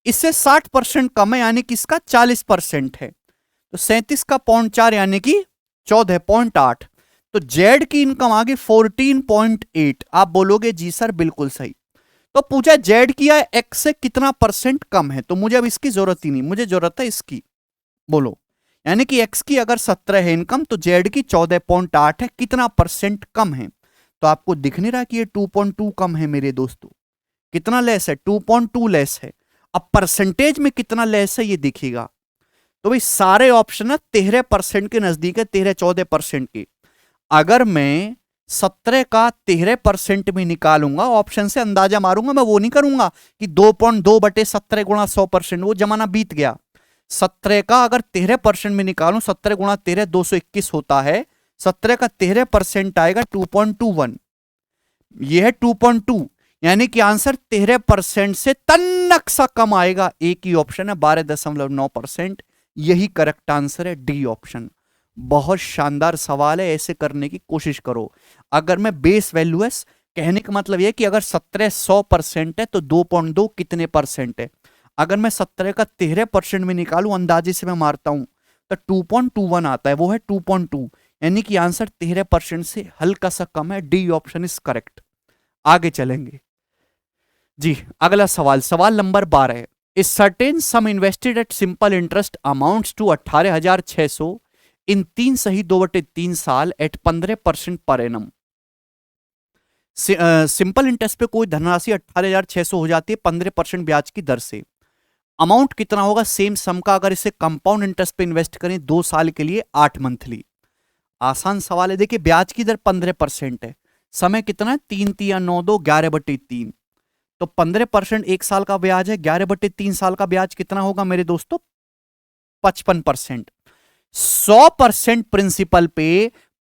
इससे 60% कम है, यानी कि इसका 40% है। तो 37 का 0.4 यानी कि 14.8। तो जेड की इनकम आ गई 14.8। आप बोलोगे जी सर बिल्कुल सही। तो पूछा जेड की एक्स से कितना परसेंट कम है, तो मुझे अब इसकी जरूरत ही नहीं, मुझे जरूरत है इसकी। बोलो, यानी कि एक्स की अगर 17 है इनकम तो जेड की 14.8 है, कितना परसेंट कम है। तो आपको दिख नहीं रहा कि ये 2.2 कम है मेरे दोस्तों, कितना लेस है, 2.2 लेस है। अब परसेंटेज में कितना लेस है ये दिखेगा। तो भाई सारे ऑप्शन ना 13% के नजदीक है, 13-14% के। अगर मैं 17 का 13% में निकालूंगा, ऑप्शन से अंदाजा मारूंगा, मैं वो नहीं करूंगा कि 2.2/17 गुणा 100%, वो जमाना बीत गया। 17 का अगर 13% में निकालूं, 17 गुणा 13 221 होता है, 17 का 13% आएगा 2.21, यह है 2.2, यानी कि आंसर 13% से तन्नक सा कम आएगा। एक ही ऑप्शन है 12.9%, यही करेक्ट आंसर है, डी ऑप्शन। बहुत शानदार सवाल है, ऐसे करने की कोशिश करो। अगर मैं बेस वैल्यू है, कहने का मतलब यह कि अगर 17 100% है तो 2.2 कितने परसेंट है। अगर मैं 17 का 13% में निकालूं, अंदाजे से मैं मारता हूं, तो 2.21 आता है, वो है 2.2, यानी कि आंसर 13% से हल्का सा कम है, डी ऑप्शन इज करेक्ट। आगे चलेंगे जी, अगला सवाल, सवाल नंबर 12 है। Is certain sum invested at simple interest amounts to 18,600 in 3 सही 2/3 साल eight 15% per annum. Simple interest पे कोई धनराशि 18,600 हो जाती है 15% ब्याज की दर से। अमाउंट कितना होगा सेम सम का अगर इसे कंपाउंड इंटरेस्ट पे इन्वेस्ट करें 2 साल के लिए 8 मंथली। आसान सवाल है, देखिए ब्याज की दर 15% है, समय कितना है 3 × 9 = 11/3, तो 15% 1 साल का ब्याज है, 11/3 साल का ब्याज कितना होगा मेरे दोस्तों 55%। 100% प्रिंसिपल पे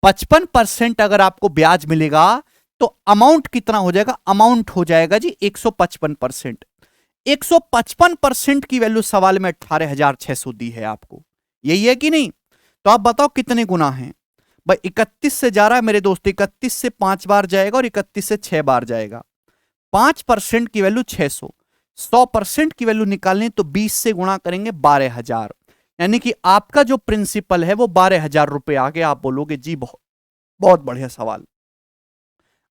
55% अगर आपको ब्याज मिलेगा तो अमाउंट कितना हो जाएगा, अमाउंट हो जाएगा जी 155%। 155% की वैल्यू सवाल में 18,600 दी है आपको, यही है कि नहीं। तो आप बताओ कितने गुना है भाई, 31 से जा रहा है मेरे दोस्त, 31 से 5 बार जाएगा और 31 से 6 बार जाएगा। 5% की वैल्यू 600, 100% की वैल्यू निकालनी तो 20 से गुणा करेंगे 12,000, यानी कि आपका जो प्रिंसिपल है वो 12,000 रुपए आ गया। आप बोलोगे जी बहुत बहुत बढ़िया सवाल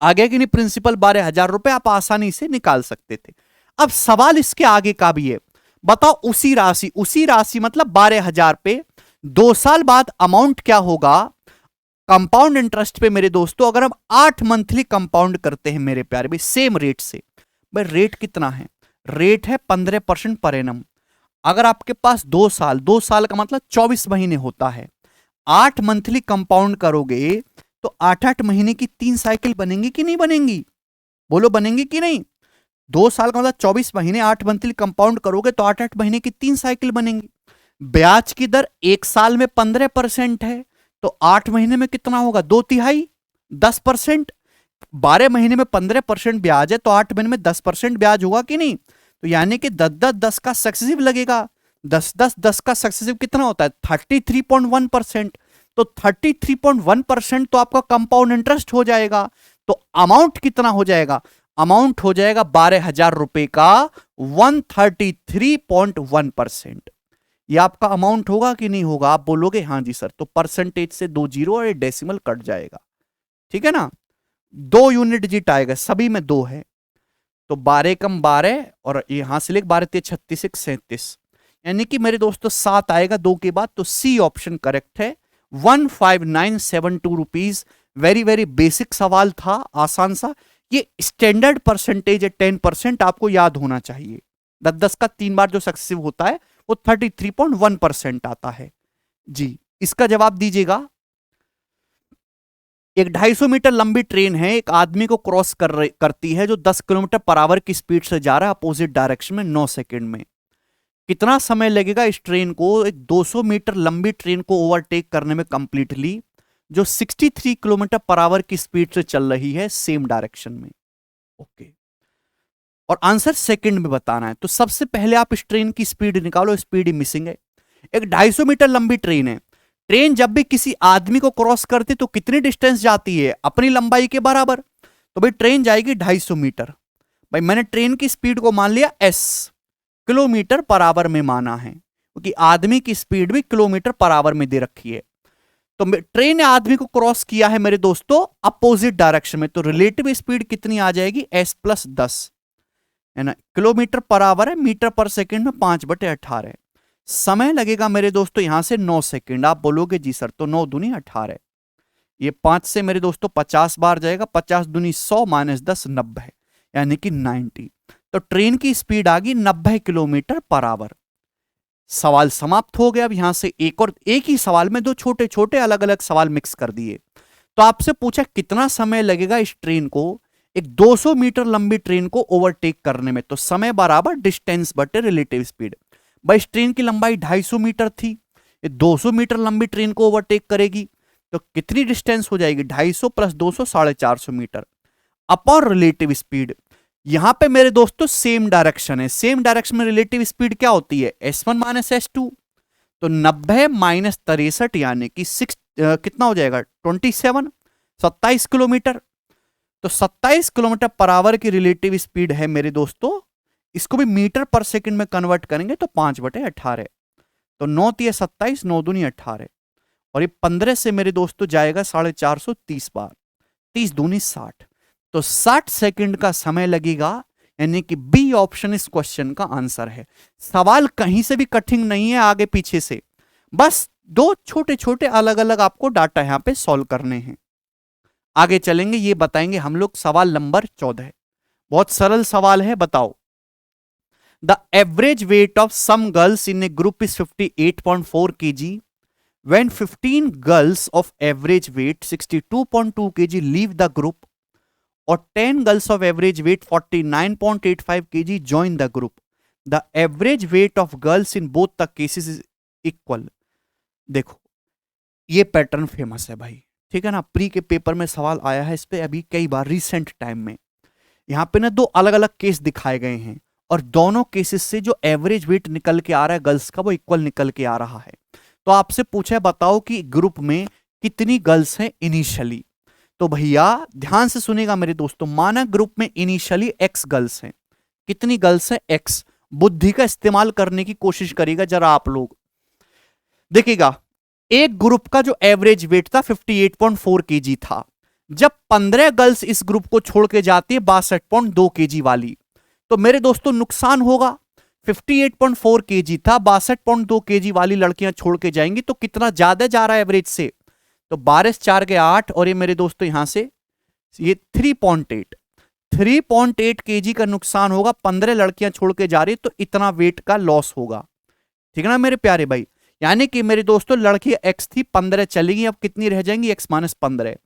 आ गया कि नहीं, प्रिंसिपल 12,000 रुपए आप आसानी से निकाल सकते थे। अब सवाल इसके आगे का भी है, बताओ उसी राशि मतलब 12,000 पे 2 साल बाद अमाउंट क्या होगा कंपाउंड इंटरेस्ट पे मेरे दोस्तों, अगर हम 8 मंथली कंपाउंड करते हैं मेरे प्यारे भाई सेम रेट से। भाई रेट कितना है, रेट है 15% पर एनम। अगर आपके पास 2 साल का मतलब 24 महीने होता है, 8 मंथली कंपाउंड करोगे तो 8-8 महीने की 3 साइकिल बनेंगी कि नहीं बनेंगी? बोलो बनेंगी कि नहीं? 2 साल का मतलब 24 महीने, 8 मंथली कंपाउंड करोगे तो 8-8 महीने की 3 साइकिल बनेंगी। ब्याज की दर 1 साल में 15% है, तो 8 महीने में कितना होगा? 2/3 10%। 12 महीने में 15% ब्याज है तो 8 महीने में 10% ब्याज होगा कि नहीं? तो यानी कि 10-10-10 का सक्सेसिव लगेगा। 10-10-10 का सक्सेसिव कितना होता है? 33.1%। तो 33.1% तो आपका कंपाउंड इंटरेस्ट हो जाएगा। तो अमाउंट कितना हो जाएगा? अमाउंट हो जाएगा 12,000 रुपए का 133.1%। ये आपका अमाउंट होगा कि नहीं होगा? आप बोलोगे हाँ जी सर। तो परसेंटेज से 2 जीरो और डेसिमल कट जाएगा, ठीक है ना? 2 यूनिट डिजिट आएगा, सभी में 2 है। तो 12 कम 12 और यहां से लेकर 12 36 37, यानी कि मेरे दोस्तों 7 आएगा 2 के बाद। तो सी ऑप्शन करेक्ट है। 15972 रुपीज। वेरी वेरी बेसिक सवाल था, आसान सा। ये स्टैंडर्ड परसेंटेज है 10%, आपको याद होना चाहिए। 10-10 का 3 बार जो सक्सेसिव होता है वो 33.1% आता है जी। इसका जवाब दीजिएगा। एक 250 मीटर लंबी ट्रेन है, एक आदमी को क्रॉस करती है जो 10 किलोमीटर पर आवर की स्पीड से जा रहा है अपोजिट डायरेक्शन में 9 सेकंड में। कितना समय लगेगा इस ट्रेन को, एक 200 मीटर लंबी ट्रेन को ओवरटेक करने में कंप्लीटली, जो 63 किलोमीटर पर आवर की स्पीड से चल रही है सेम डायरेक्शन में? ओके, और आंसर सेकंड में बताना है। तो सबसे पहले आप इस ट्रेन की स्पीड निकालो, स्पीड ही मिसिंग है। एक 250 मीटर लंबी ट्रेन है। ट्रेन जब भी किसी आदमी को क्रॉस करती तो कितनी डिस्टेंस जाती है? अपनी लंबाई के बराबर। तो भाई ट्रेन जाएगी 250 मीटर। भाई मैंने ट्रेन की स्पीड को मान लिया एस, किलोमीटर पर आवर में माना है, क्योंकि आदमी की स्पीड भी किलोमीटर पर आवर में दे रखी है। तो ट्रेन ने आदमी को क्रॉस किया है मेरे दोस्तों अपोजिट डायरेक्शन में, तो रिलेटिव स्पीड कितनी आ जाएगी? s+10 है ना। किलोमीटर पर आवर है, मीटर पर सेकंड में 5/18। समय लगेगा मेरे दोस्तों यहां से 9 सेकंड। आप बोलोगे जी सर, तो 9 दूनी 18, ये 5 से मेरे दोस्तों 50 बार जाएगा, 50 दूनी 100 - 10 90, यानी कि 90। तो ट्रेन की स्पीड आ गई 90 किलोमीटर पर आवर। सवाल समाप्त हो गया। अब यहां से एक ही सवाल में 2 छोटे छोटे अलग अलग सवाल मिक्स कर दिए। तो आपसे पूछा कितना समय लगेगा इस ट्रेन को, एक 200 मीटर लंबी ट्रेन को ओवरटेक करने में? तो समय बराबर डिस्टेंस बटे रिलेटिव स्पीड। भाई इस ट्रेन की लंबाई 250 मीटर थी, ये 200 मीटर लंबी ट्रेन को ओवरटेक करेगी, तो कितनी डिस्टेंस हो जाएगी? 250 + 200 450 मीटर अपॉन रिलेटिव स्पीड। यहां पे मेरे दोस्तों सेम डायरेक्शन है, सेम डायरेक्शन में रिलेटिव स्पीड क्या होती है? s1 - s2। तो 90 - 63 यानी कि 6 कितना हो जाएगा? 27, 27 किलोमीटर। तो 27 किलोमीटर पर आवर की रिलेटिव स्पीड है मेरे दोस्तों। इसको भी मीटर पर सेकंड में कन्वर्ट करेंगे तो 5/18। तो 9 × 27, 9 दूनी 18, और ये 15 से मेरे दोस्तों जाएगा 450 बार, 30 दूनी 60। तो 60 सेकंड का समय लगेगा, यानी कि बी ऑप्शन इस क्वेश्चन का आंसर है। सवाल कहीं से भी कठिन नहीं है आगे पीछे से, बस 2 छोटे छोटे अलग अलग आपको डाटा यहां पे सॉल्व करने हैं। आगे चलेंगे, ये बताएंगे हम लोग। सवाल नंबर 14, बहुत सरल सवाल है, बताओ। The average weight of some girls in a group is 58.4 kg when 15 girls of average weight 62.2 kg leave the group, or 10 girls of average weight 49.85 kg join the group. The average weight of girls in both the cases is equal. देखो ये pattern famous है भाई, ठीक है ना। Pre के paper में सवाल आया है इस पे अभी कई बार रिसेंट टाइम में। यहां पे ना 2 अलग अलग केस दिखाए गए हैं, और दोनों केसेस से जो एवरेज वेट निकल के आ रहा है गर्ल्स का वो इक्वल निकल के आ रहा है। तो आपसे पूछा है बताओ कि ग्रुप में कितनी गर्ल्स हैं इनिशियली। तो भैया ध्यान से सुनेगा मेरे दोस्तों, माना ग्रुप में इनिशियली x गर्ल्स हैं। कितनी गर्ल्स हैं? x। बुद्धि का इस्तेमाल करने की कोशिश करिएगा जरा आप लोग। देखिएगा एक ग्रुप का जो एवरेज वेट था 58.4 kg था। जब 15 गर्ल्स इस ग्रुप को छोड़ के जाती है 62.2 kg वाली, तो मेरे दोस्तों नुकसान होगा। 58.4 kg था, 62.2 kg वाली लड़कियां छोड़ के जाएंगी, तो कितना ज्यादा जा रहा है एवरेज से? तो 12 4 के 8, और ये मेरे दोस्तों यहां से ये 3.8 kg का नुकसान होगा। 15 लड़कियां छोड़ के जा रही, तो इतना वेट का लॉस होगा, ठीक है ना मेरे प्यारे भाई। यानी कि मेरे दोस्तों लड़की x थी 15 चलेगी, अब कितनी रह जाएंगी x-15।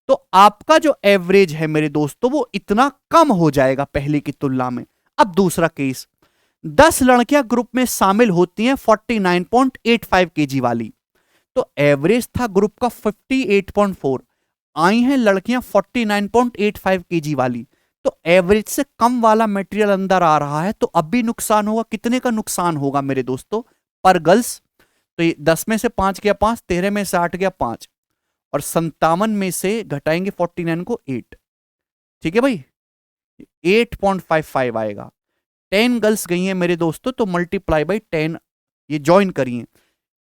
तो आपका जो एवरेज है मेरे दोस्तों वो इतना कम हो जाएगा पहले की तुलना में। अब दूसरा केस, 10 लड़कियां ग्रुप में शामिल होती हैं 49.85 केजी वाली, तो एवरेज था ग्रुप का 58.4, आई हैं लड़कियां 49.85 केजी वाली, तो एवरेज से कम वाला मटेरियल अंदर आ रहा है, तो अब भी नुकसान होगा। कितने का नुकसान होगा मेरे दोस्तों पर गर्ल्स? तो ये 10 में से 5 गया 5, 13 में से 8 गया 5, और 57 में से घटाएंगे 49 को 8, ठीक है भाई, 8.55 आएगा। 10 गर्ल्स गई हैं मेरे दोस्तों, तो मल्टीप्लाई बाई 10 ये ज्वाइन करिए,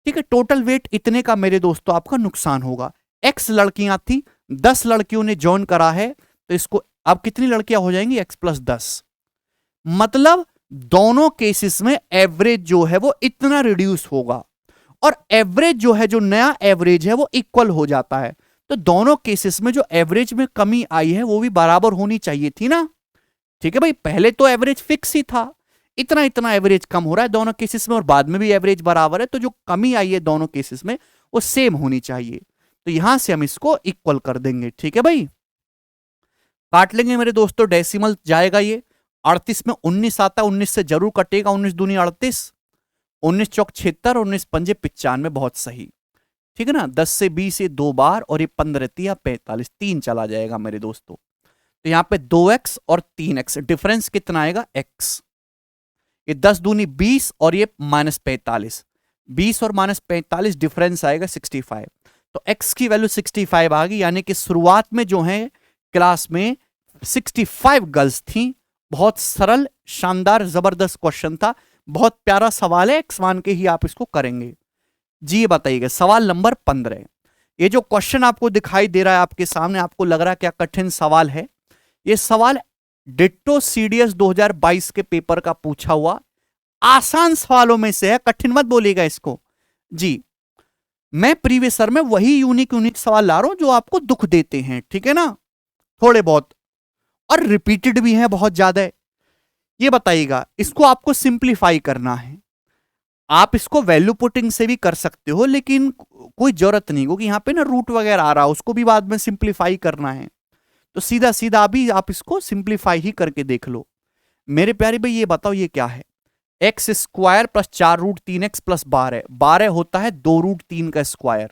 ठीक है। टोटल वेट इतने का मेरे दोस्तों आपका नुकसान होगा। x लड़कियां थी, 10 लड़कियों ने ज्वाइन करा है, तो इसको अब कितनी लड़कियां हो जाएंगी x+10, मतलब दोनों केसेस में एवरेज जो है वो इतना रिड्यूस होगा, और एवरेज जो है, जो नया एवरेज है वो इक्वल हो जाता है। तो दोनों केसेस में जो एवरेज में कमी आई है वो भी बराबर होनी चाहिए थी ना, ठीक है भाई। पहले तो एवरेज फिक्स ही था, इतना इतना एवरेज कम हो रहा है दोनों केसेस में, और बाद में भी एवरेज बराबर है, तो जो कमी आई है दोनों केसेस में वो सेम होनी चाहिए। तो यहां से हम इसको इक्वल कर देंगे, ठीक है भाई। काट लेंगे मेरे दोस्तों, डेसिमल जाएगा ये 38 में 19 आता है, 19 से जरूर कटेगा, 19 दूनी 38, 19 चौक 76, 19 पंजे 95, बहुत सही, ठीक है ना। 10 से 20 ये 2 बार, और ये 15 तिया 45, 3 चला जाएगा मेरे दोस्तों। तो यहां पे 2x और 3x, डिफरेंस कितना आएगा x, ये 10 दूनी 20 और ये -45, 20 और -45 डिफरेंस आएगा 65। तो x की वैल्यू 65 आ गई, यानी कि शुरुआत में जो है क्लास में 65 गर्ल्स थी। बहुत सरल, शानदार, जबरदस्त क्वेश्चन था, बहुत प्यारा सवाल है, x मान के ही आप इसको करेंगे। जी ये बताइएगा सवाल नंबर 15, ये जो क्वेश्चन आपको दिखाई दे रहा है आपके सामने, आपको लग रहा है क्या कठिन सवाल है? ये सवाल डिट्टो सीडीएस 2022 के पेपर का पूछा हुआ आसान सवालों में से है, कठिन मत बोलिएगा इसको जी। मैं प्रीवियसर में वही यूनिक सवाल ला रहा हूं जो आपको दुख देते हैं, ठीक है ना, थोड़े बहुत, और रिपीटेड भी है बहुत ज्यादा है। ये बताइएगा, इसको आपको सिंप्लीफाई करना है, आप इसको वैल्यू पुटिंग से भी कर सकते हो, लेकिन कोई जरूरत नहीं, क्योंकि यहां पे ना रूट वगैरह आ रहा है, उसको भी बाद में सिंप्लीफाई करना है, तो सीधा सीधा अभी आप इसको सिंप्लीफाई ही करके देख लो। मेरे प्यारे भाई ये बताओ ये क्या है, x square plus 4√3x plus 12, 12 होता है 2√3 का स्क्वायर,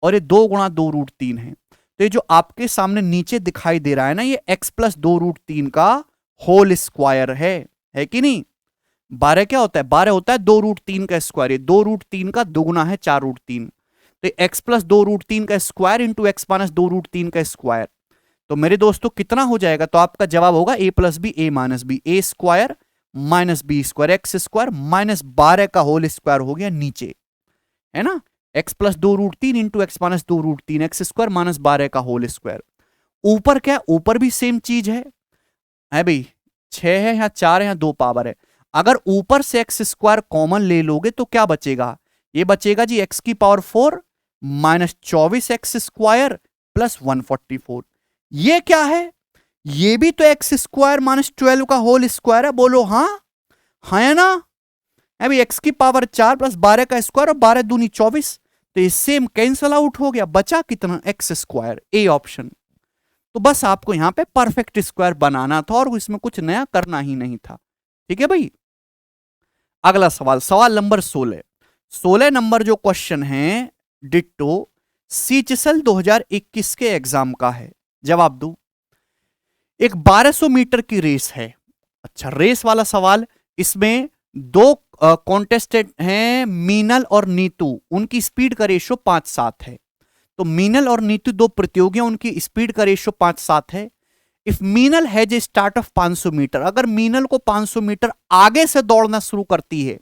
और ये 2 गुणा 2√3 है, तो ये जो आपके सामने नीचे दिखाई दे रहा है ना, ये x प्लस 2√3 का होल स्क्वायर है कि नहीं। 12 क्या होता है, 12 होता है 2√3 का स्क्वायर, ये 2√3 का दुगुना है 4√3, तो x प्लस 2√3 का स्क्वायर इंटू एक्स माइनस 2√3 का स्क्वायर, तो मेरे दोस्तों कितना हो जाएगा, तो आपका जवाब होगा a plus B a minus B, A square minus B square, X square minus 12 का होल स्क्वायर हो गया नीचे, है ना, x plus 2√3 into x minus 2√3, x square minus 12 का होल स्क्वायर। ऊपर क्या, ऊपर भी सेम चीज है भाई, 6 है यहाँ 4 है यहाँ 2 पावर है, अगर ऊपर से एक्स स्क्वायर कॉमन ले लोगे तो क्या बचेगा, ये बचेगा जी x की power 4 minus 24 x square plus 144, ये क्या है, ये भी तो एक्स स्क्वायर माइनस 12 का होल स्क्वायर है, बोलो हाँ, हाँ है ना। अभी x की पावर 4 प्लस 12 का स्क्वायर और 12 दूनी 24, तो ये सेम कैंसल आउट हो गया, बचा कितना एक्स स्क्वायर, ए ऑप्शन। तो बस आपको यहां पे परफेक्ट स्क्वायर बनाना था और इसमें कुछ नया करना ही नहीं था, ठीक है भाई। अगला सवाल, सवाल नंबर 16 नंबर जो क्वेश्चन है डिट्टो सीचसल 2021 के एग्जाम का है, जवाब दो। एक 1200 मीटर की रेस है, अच्छा रेस वाला सवाल, इसमें 2 कॉन्टेस्टेंट हैं मीनल और नीतू, उनकी स्पीड का रेशियो 5-7 है, तो मीनल और नीतू 2 प्रतियोगी, उनकी स्पीड का रेशियो 5-7 है। If Meenal has a start of 500 metre, अगर मीनल को 500 मीटर आगे से दौड़ना शुरू करती है,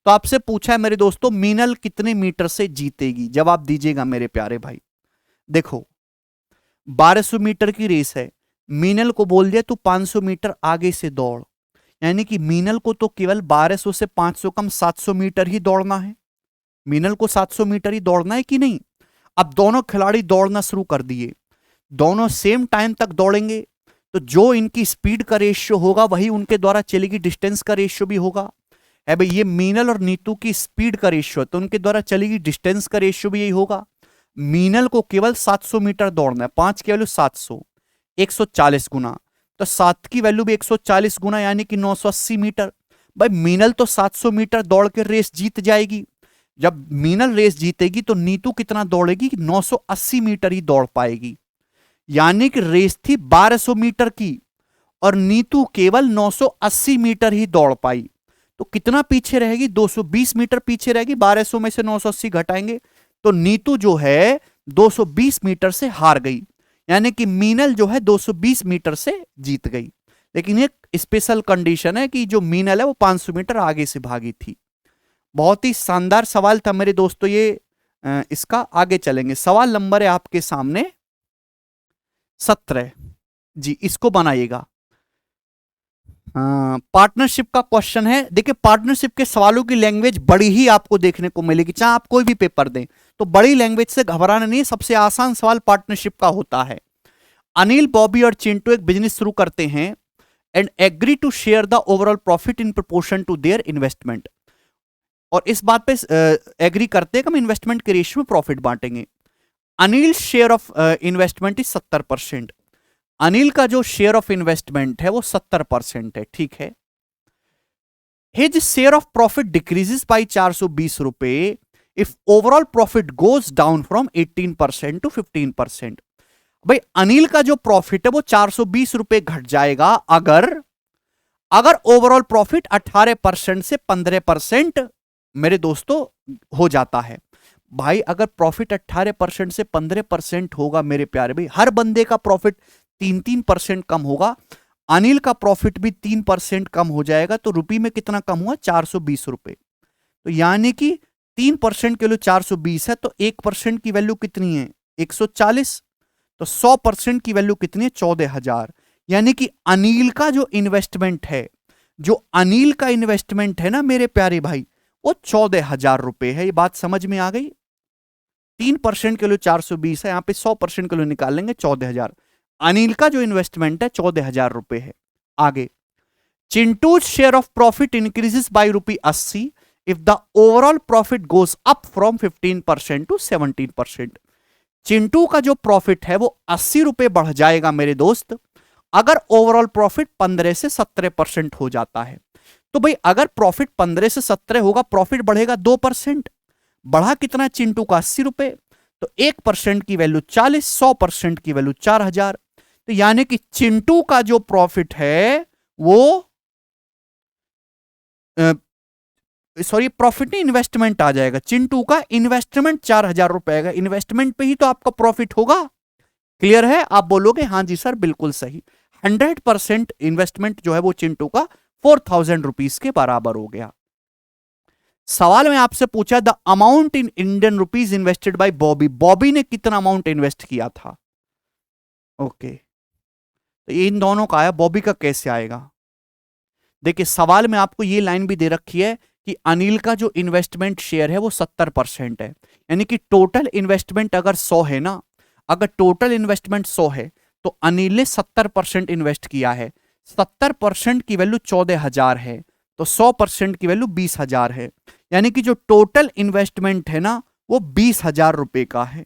तो आपसे पूछा है मेरे दोस्तों मीनल कितने मीटर से जीतेगी, जवाब दीजिएगा मेरे प्यारे भाई। देखो 1200 मीटर की रेस है, मीनल को बोल दिया तू 500 मीटर आगे से दौड़, यानी कि मीनल को तो केवल 1200 से 500 कम 700 मीटर ही दौड़ना है, मीनल को 700 मीटर ही दौड़ना है कि नहीं। अब दोनों खिलाड़ी दौड़ना शुरू कर दिए, दोनों सेम टाइम तक दौड़ेंगे, तो जो इनकी स्पीड का रेशियो होगा वही उनके द्वारा चलेगी डिस्टेंस का रेशियो भी होगा, है भाई, ये मीनल और नीतू की स्पीड का रेशियो है, तो उनके द्वारा चलेगी डिस्टेंस का रेशियो भी यही होगा। मीनल को केवल 700 मीटर दौड़ना है, 5 की वैल्यू 700, 140 गुना, तो 7 की वैल्यू भी 140 गुना यानी कि 980 मीटर। भाई मीनल तो 700 मीटर दौड़ के रेस जीत जाएगी। जब मीनल रेस जीतेगी तो नीतू कितना दौड़ेगी? 980 मीटर ही दौड़ पाएगी। यानी कि रेस थी 1200 मीटर की और नीतू केवल 980 मीटर ही दौड़ पाई। तो कितना पीछे रहेगी? 220 मीटर पीछे रहेगी। 1200 में से 980 घटाएंगे तो नीतू जो है 220 मीटर से हार गई, यानी कि मीनल जो है 220 मीटर से जीत गई। लेकिन एक स्पेशल कंडीशन है कि जो मीनल है वो 500 मीटर आगे से भागी थी। बहुत ही शानदार सवाल था मेरे दोस्तों ये। इसका आगे चलेंगे। सवाल नंबर है आपके सामने 17 जी, इसको बनाइएगा। पार्टनरशिप का क्वेश्चन है। देखिए पार्टनरशिप के सवालों की लैंग्वेज बड़ी ही आपको देखने को मिलेगी, चाहे आप कोई भी पेपर दें तो बड़ी लैंग्वेज से घबराना नहीं। सबसे आसान सवाल पार्टनरशिप का होता है। अनिल, बॉबी और चिंटू एक बिजनेस शुरू करते हैं and agree to share the overall profit in proportion to their investment. और इस बात पे एग्री करते हैं कि हम इन्वेस्टमेंट के रेशियो में प्रॉफिट बांटेंगे। Anil share of investment is 70%। Anil का जो शेयर ऑफ इन्वेस्टमेंट है वो 70% है, ठीक है। His share of profit decreases by 420 रुपए if overall profit goes down from 18% to 15%। भाई अनिल का जो प्रॉफिट है वो 420 रुपए घट जाएगा अगर ओवरऑल प्रॉफिट 18% से 15% मेरे दोस्तों हो जाता है। भाई अगर प्रॉफिट 18% से 15% होगा मेरे प्यारे भाई, हर बंदे का प्रॉफिट 3-3% कम होगा। अनिल का प्रॉफिट भी 3% कम हो जाएगा, तो रुपये में कितना कम हुआ? 420 रुपए। तो यानी कि 3% के लिए 420 है, तो 1% की वैल्यू कितनी है? 140। तो 100% की वैल्यू कितनी है? 14,000। यानी कि अनिल का जो इन्वेस्टमेंट है, अनिल का इन्वेस्टमेंट है ना मेरे प्यारे भाई, वो 14,000 रुपए है। ये बात समझ में आ गई? 3% के लिए 420 है, यहां पे 100% के लिए निकाल लेंगे 14,000। अनिल का जो इन्वेस्टमेंट है 14,000 रुपए है। आगे, Chintu's share of profit increases by ₹80 if the overall profit goes up from 15% to 17%। Chintu का जो प्रॉफिट है वो 80 रुपए बढ़ जाएगा मेरे दोस्त, अगर ओवरऑल प्रॉफिट 15 से 17% हो जाता है। तो भाई अगर प्रॉफिट 15 से 17 होगा, प्रॉफिट बढ़ेगा 2%। बढ़ा कितना? चिंटू का 80 रुपए, तो 1% की वैल्यू 40, 100% की वैल्यू 4,000। तो यानी कि चिंटू का जो प्रॉफिट है वो सॉरी प्रॉफिट नहीं, इन्वेस्टमेंट आ जाएगा। चिंटू का इन्वेस्टमेंट 4,000 रुपए का, इन्वेस्टमेंट पे ही तो आपका प्रॉफिट होगा। क्लियर है? आप बोलोगे हाँ जी सर बिल्कुल सही। 100% इन्वेस्टमेंट जो है वो चिंटू का 4,000 रुपीज के बराबर हो गया। सवाल में आपसे पूछा the amount in Indian rupees invested bye Bobby. Bobby ने कितना अमाउंट इन्वेस्ट किया था? ओके, तो इन दोनों का आया, बॉबी का कैसे आएगा? देखिए सवाल में आपको ये लाइन भी दे रखी है कि अनिल का जो इन्वेस्टमेंट शेयर है वो 70% है, यानी कि टोटल इन्वेस्टमेंट अगर 100 है ना, अगर टोटल इन्वेस्टमेंट 100 है तो अनिल ने 70% इन्वेस्ट किया है। 70% की वैल्यू 14,000 है, तो 100% की वैल्यू 20,000 है, यानी कि जो टोटल इन्वेस्टमेंट है ना वो 20,000 रुपए का है।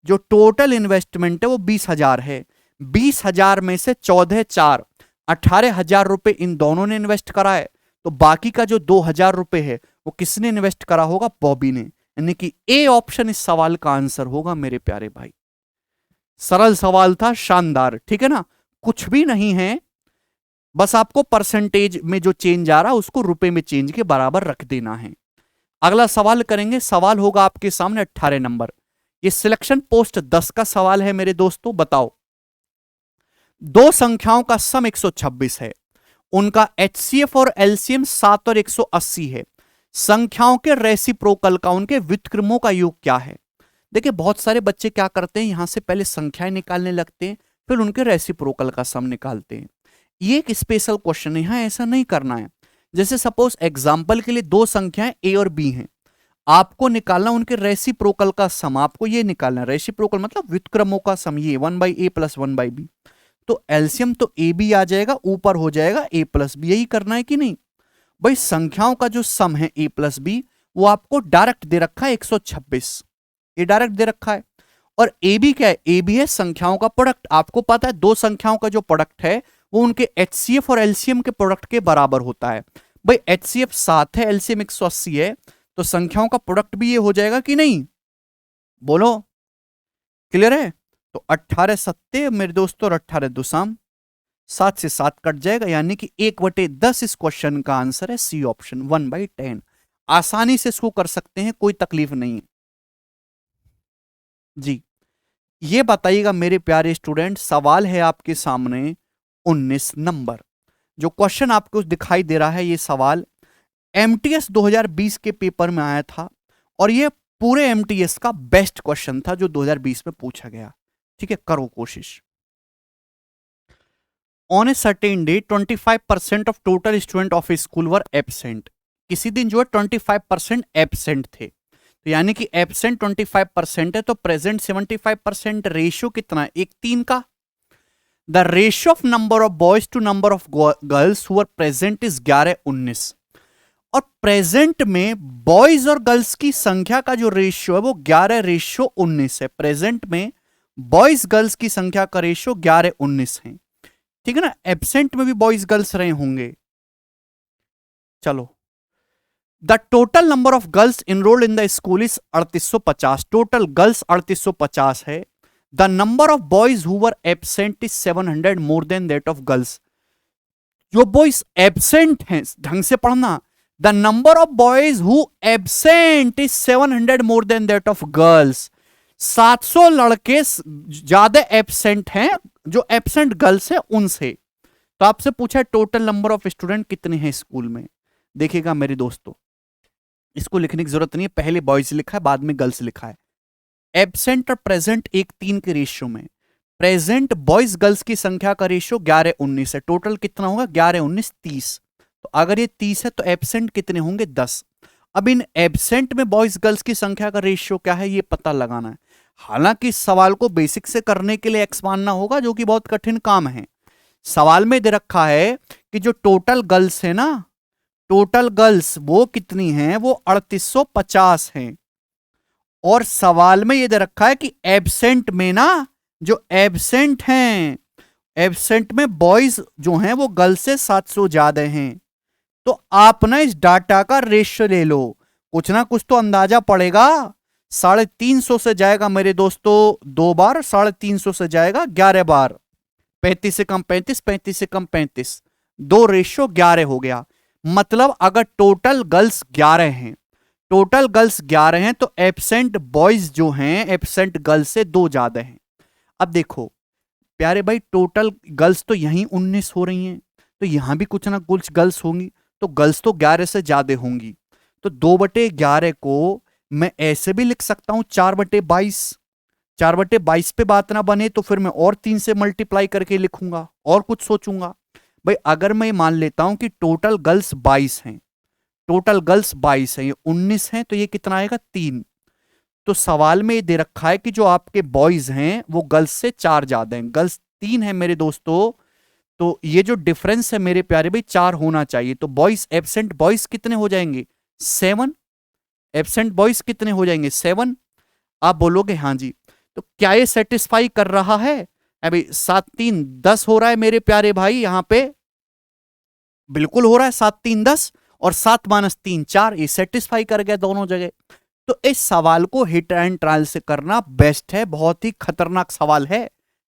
जो टोटल इन्वेस्टमेंट है वो 20,000 है। 20,000 में से 14,4 18,000 रुपए इन दोनों ने इन्वेस्ट करा है, तो बाकी का जो 2,000 रुपए है वो किसने इन्वेस्ट करा होगा? बॉबी ने। यानी कि ए ऑप्शन इस सवाल का आंसर होगा मेरे प्यारे भाई। सरल सवाल था, शानदार, ठीक है ना? कुछ भी नहीं है, बस आपको परसेंटेज में जो चेंज आ रहा है उसको रुपए में चेंज के बराबर रख देना है। अगला सवाल करेंगे। सवाल होगा आपके सामने 18 नंबर। ये सिलेक्शन पोस्ट 10 का सवाल है मेरे दोस्तों। बताओ, दो संख्याओं का सम 126 है, उनका एचसीएफ और एलसीएम 7 और 180 है। संख्याओं के रेसिप्रोकल का, उनके व्युत्क्रमों का योग क्या है? देखिए बहुत सारे बच्चे क्या करते हैं, यहां से पहले संख्याएं निकालने लगते हैं, फिर उनके रेसिप्रोकल का सम निकालते हैं। ये एक स्पेशल क्वेश्चन है, यहां ऐसा नहीं करना है। जैसे सपोज एग्जाम्पल के लिए दो संख्याएं ए और बी हैं, आपको निकालना उनके रेसिप्रोकल का सम। आपको ये निकालना, रेसिप्रोकल मतलब व्युत्क्रमों का सम, ये 1/a + 1/b। तो एलसीएम तो ए बी आ जाएगा, ऊपर हो जाएगा a + b, यही करना है कि नहीं? भाई संख्याओं का जो सम है a प्लस बी, वो आपको डायरेक्ट दे रखा है 126, ये डायरेक्ट दे रखा है। और ए बी क्या है, ए बी है संख्याओं का प्रोडक्ट। आपको पता है दो संख्याओं का जो प्रोडक्ट है वो उनके एचसीएफ और एलसीएम के प्रोडक्ट के बराबर होता है। भाई एचसीएफ 7 है, एलसीएम 180 है, तो संख्याओं का प्रोडक्ट भी ये हो जाएगा कि नहीं, बोलो क्लियर है। तो 18 सत्ते मेरे दोस्तों और 18 दुसाम, 7 से 7 कट जाएगा, यानी कि 1/10 इस क्वेश्चन का आंसर है सी ऑप्शन, 1/10। आसानी से इसको कर सकते हैं, कोई तकलीफ नहीं जी। ये बताइएगा मेरे प्यारे स्टूडेंट, सवाल है आपके सामने 19 नंबर। जो क्वेश्चन आपको दिखाई दे रहा है ये सवाल एमटीएस 2020 के पेपर में आया था, और ये पूरे एमटीएस का बेस्ट क्वेश्चन था जो 2020 में पूछा गया। ठीक है, करो कोशिश। On a certain day 25% of total student of A school were absent. किसी दिन जो है 25% एब्सेंट थे, तो यानी कि एब्सेंट 25% है, तो प्रेजेंट 75%। रेशियो कितना है, 1:3 का। The ratio of number of boys to number of girls who are present is 11:19। और प्रेजेंट में बॉयज और गर्ल्स की संख्या का जो रेशियो है वो 11:19 है। प्रेजेंट में बॉयज गर्ल्स की संख्या का रेशियो 11:19 है। ठीक है ना, एब्सेंट में भी बॉयज गर्ल्स रहे होंगे। चलो, the total number of girls enrolled in the school is 3850। Total girls 3850 है। The number of boys who were absent is 700 more than that of girls. जो बॉयज एब्सेंट हैं, ढंग से पढ़ना, the number of boys who absent is 700 more than that of girls. 700 लड़के ज्यादा absent हैं जो एब्सेंट गर्ल्स है उनसे। तो आपसे पूछा टोटल नंबर ऑफ स्टूडेंट कितने हैं स्कूल में। देखिएगा मेरे दोस्तों, इसको लिखने की जरूरत नहीं है, पहले बॉयज लिखा है बाद में गर्ल्स लिखा है। एब्सेंट और प्रेजेंट 1:3 के रेशियो में प्रेजेंट बॉयज गर्ल्स की संख्या का रेशियो 11:19 है। टोटल कितना होगा, 11:19 30। तो अगर ये 30 है तो एब्सेंट कितने होंगे, 10। अब इन एब्सेंट में बॉयज गर्ल्स की संख्या का रेशियो क्या है ये पता लगाना है। हालांकि इस सवाल को बेसिक से करने के लिए एक्स मानना होगा, जो कि बहुत कठिन काम है। सवाल में दे रखा है कि जो टोटल गर्ल्स है ना, टोटल गर्ल्स वो कितनी हैं, वो 3850 हैं। और सवाल में ये दे रखा है कि एब्सेंट में ना, जो एब्सेंट हैं, एब्सेंट में बॉयज जो हैं वो गर्ल्स से 700 ज्यादा हैं। तो आप ना इस डाटा का रेशियो ले लो, कुछ ना कुछ तो अंदाजा पड़ेगा। 350 से जाएगा मेरे दोस्तों 2 बार, 350 से जाएगा 11 बार, 35 से कम 35, 35 से कम 35, 2 रेशियो 11 हो गया। मतलब अगर टोटल गर्ल्स 11 हैं, टोटल गर्ल्स 11 हैं, तो एब्सेंट बॉयज जो हैं एब्सेंट गर्ल्स से 2 ज्यादा हैं। अब देखो प्यारे भाई, टोटल गर्ल्स तो यहीं 19 हो रही हैं, तो यहां भी कुछ ना कुछ गर्ल्स होंगी, तो गर्ल्स तो 11 से ज्यादा होंगी। तो 2/11 को मैं ऐसे भी लिख सकता हूं 4/22। 4/22 पे बात ना बने तो फिर मैं और 3 से मल्टीप्लाई करके लिखूंगा और कुछ सोचूंगा। भाई अगर मैं मान लेता हूं कि टोटल गर्ल्स 22 हैं, टोटल गर्ल्स 22 हैं, ये 19 हैं, तो ये कितना आएगा 3। तो सवाल में ये दे रखा है कि जो आपके बॉयज हैं वो गर्ल्स से 4 ज्यादा हैं, गर्ल्स 3 हैं मेरे दोस्तों। तो ये जो डिफरेंस है मेरे प्यारे भाई 4 होना चाहिए। तो बॉयज एब्सेंट बॉयज कितने हो जाएंगे, 7। एब्सेंट बॉयज कितने हो जाएंगे, 7। आप बोलोगे हाँ जी, तो क्या ये सेटिस्फाई कर रहा है। अभी 7 3 10 हो रहा है मेरे प्यारे भाई, यहां पे बिल्कुल हो रहा है 7 3 10, और 7 - 3 4, ये सेटिस्फाई कर गया दोनों जगह। तो इस सवाल को हिट एंड ट्रायल से करना बेस्ट है, बहुत ही खतरनाक सवाल है।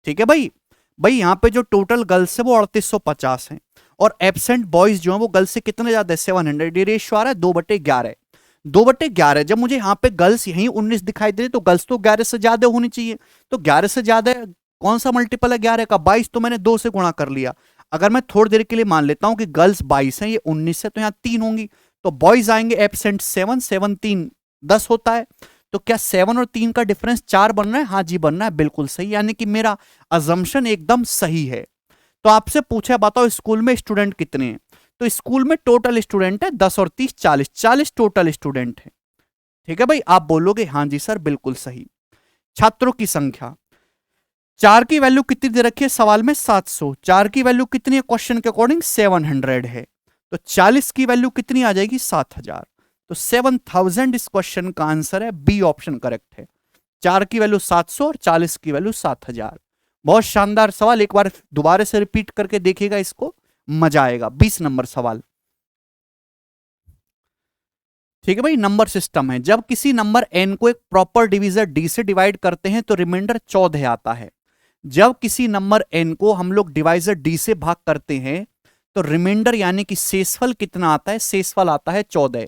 ठीक है भाई। भाई यहां पे जो टोटल गर्ल्स है वो 3850 हैं, और एब्सेंट बॉयज जो है वो गर्ल्स से कितने ज्यादा है, 700। ये रेशियो आ रहा है 2/11। 2/11 जब मुझे यहाँ पे गर्ल्स यहीं 19 दिखाई दे रही, तो गर्ल्स तो 11 से ज्यादा होनी चाहिए। तो 11 से ज्यादा कौन सा मल्टीपल है 11 का, 22, तो मैंने 2 से गुणा कर लिया। अगर मैं थोड़ी देर के लिए मान लेता हूं कि गर्ल्स 22 हैं, ये 19 है, तो यहाँ 3 होंगी। तो बॉयज आएंगे एब्सेंट 7, 7 3 10 होता है। तो क्या 7 और 3 का डिफरेंस 4 बन रहा है, हाँ जी बन रहा है, बिल्कुल सही, यानी कि मेरा अजम्पशन एकदम सही है। तो आपसे पूछा बताओ स्कूल में स्टूडेंट कितने हैं, तो स्कूल में टोटल स्टूडेंट है 10 और 30 40, 40 टोटल स्टूडेंट है। ठीक है भाई, आप बोलोगे हाँ जी सर बिल्कुल सही। छात्रों की संख्या, 4 की वैल्यू कितनी दे रखी है सवाल में, 700। 4 की वैल्यू कितनी है क्वेश्चन के अकॉर्डिंग, 700 है। तो 40 की वैल्यू कितनी आ जाएगी? 7000। तो 7000 इस क्वेश्चन का आंसर है, बी ऑप्शन करेक्ट है। 4 की वैल्यू 700 और 40 की वैल्यू 7000। बहुत शानदार सवाल, एक बार दोबारा से रिपीट करके देखिएगा इसको, मजा आएगा। 20 नंबर सवाल, ठीक है भाई। नंबर सिस्टम है, जब किसी नंबर n को एक प्रॉपर डिवीजर d से डिवाइड करते हैं तो रिमाइंडर 14 आता है। जब किसी नंबर n को हम लोग डिवाइजर d से भाग करते हैं तो रिमाइंडर यानी कि शेषफल कितना आता है? शेषफल आता है 14।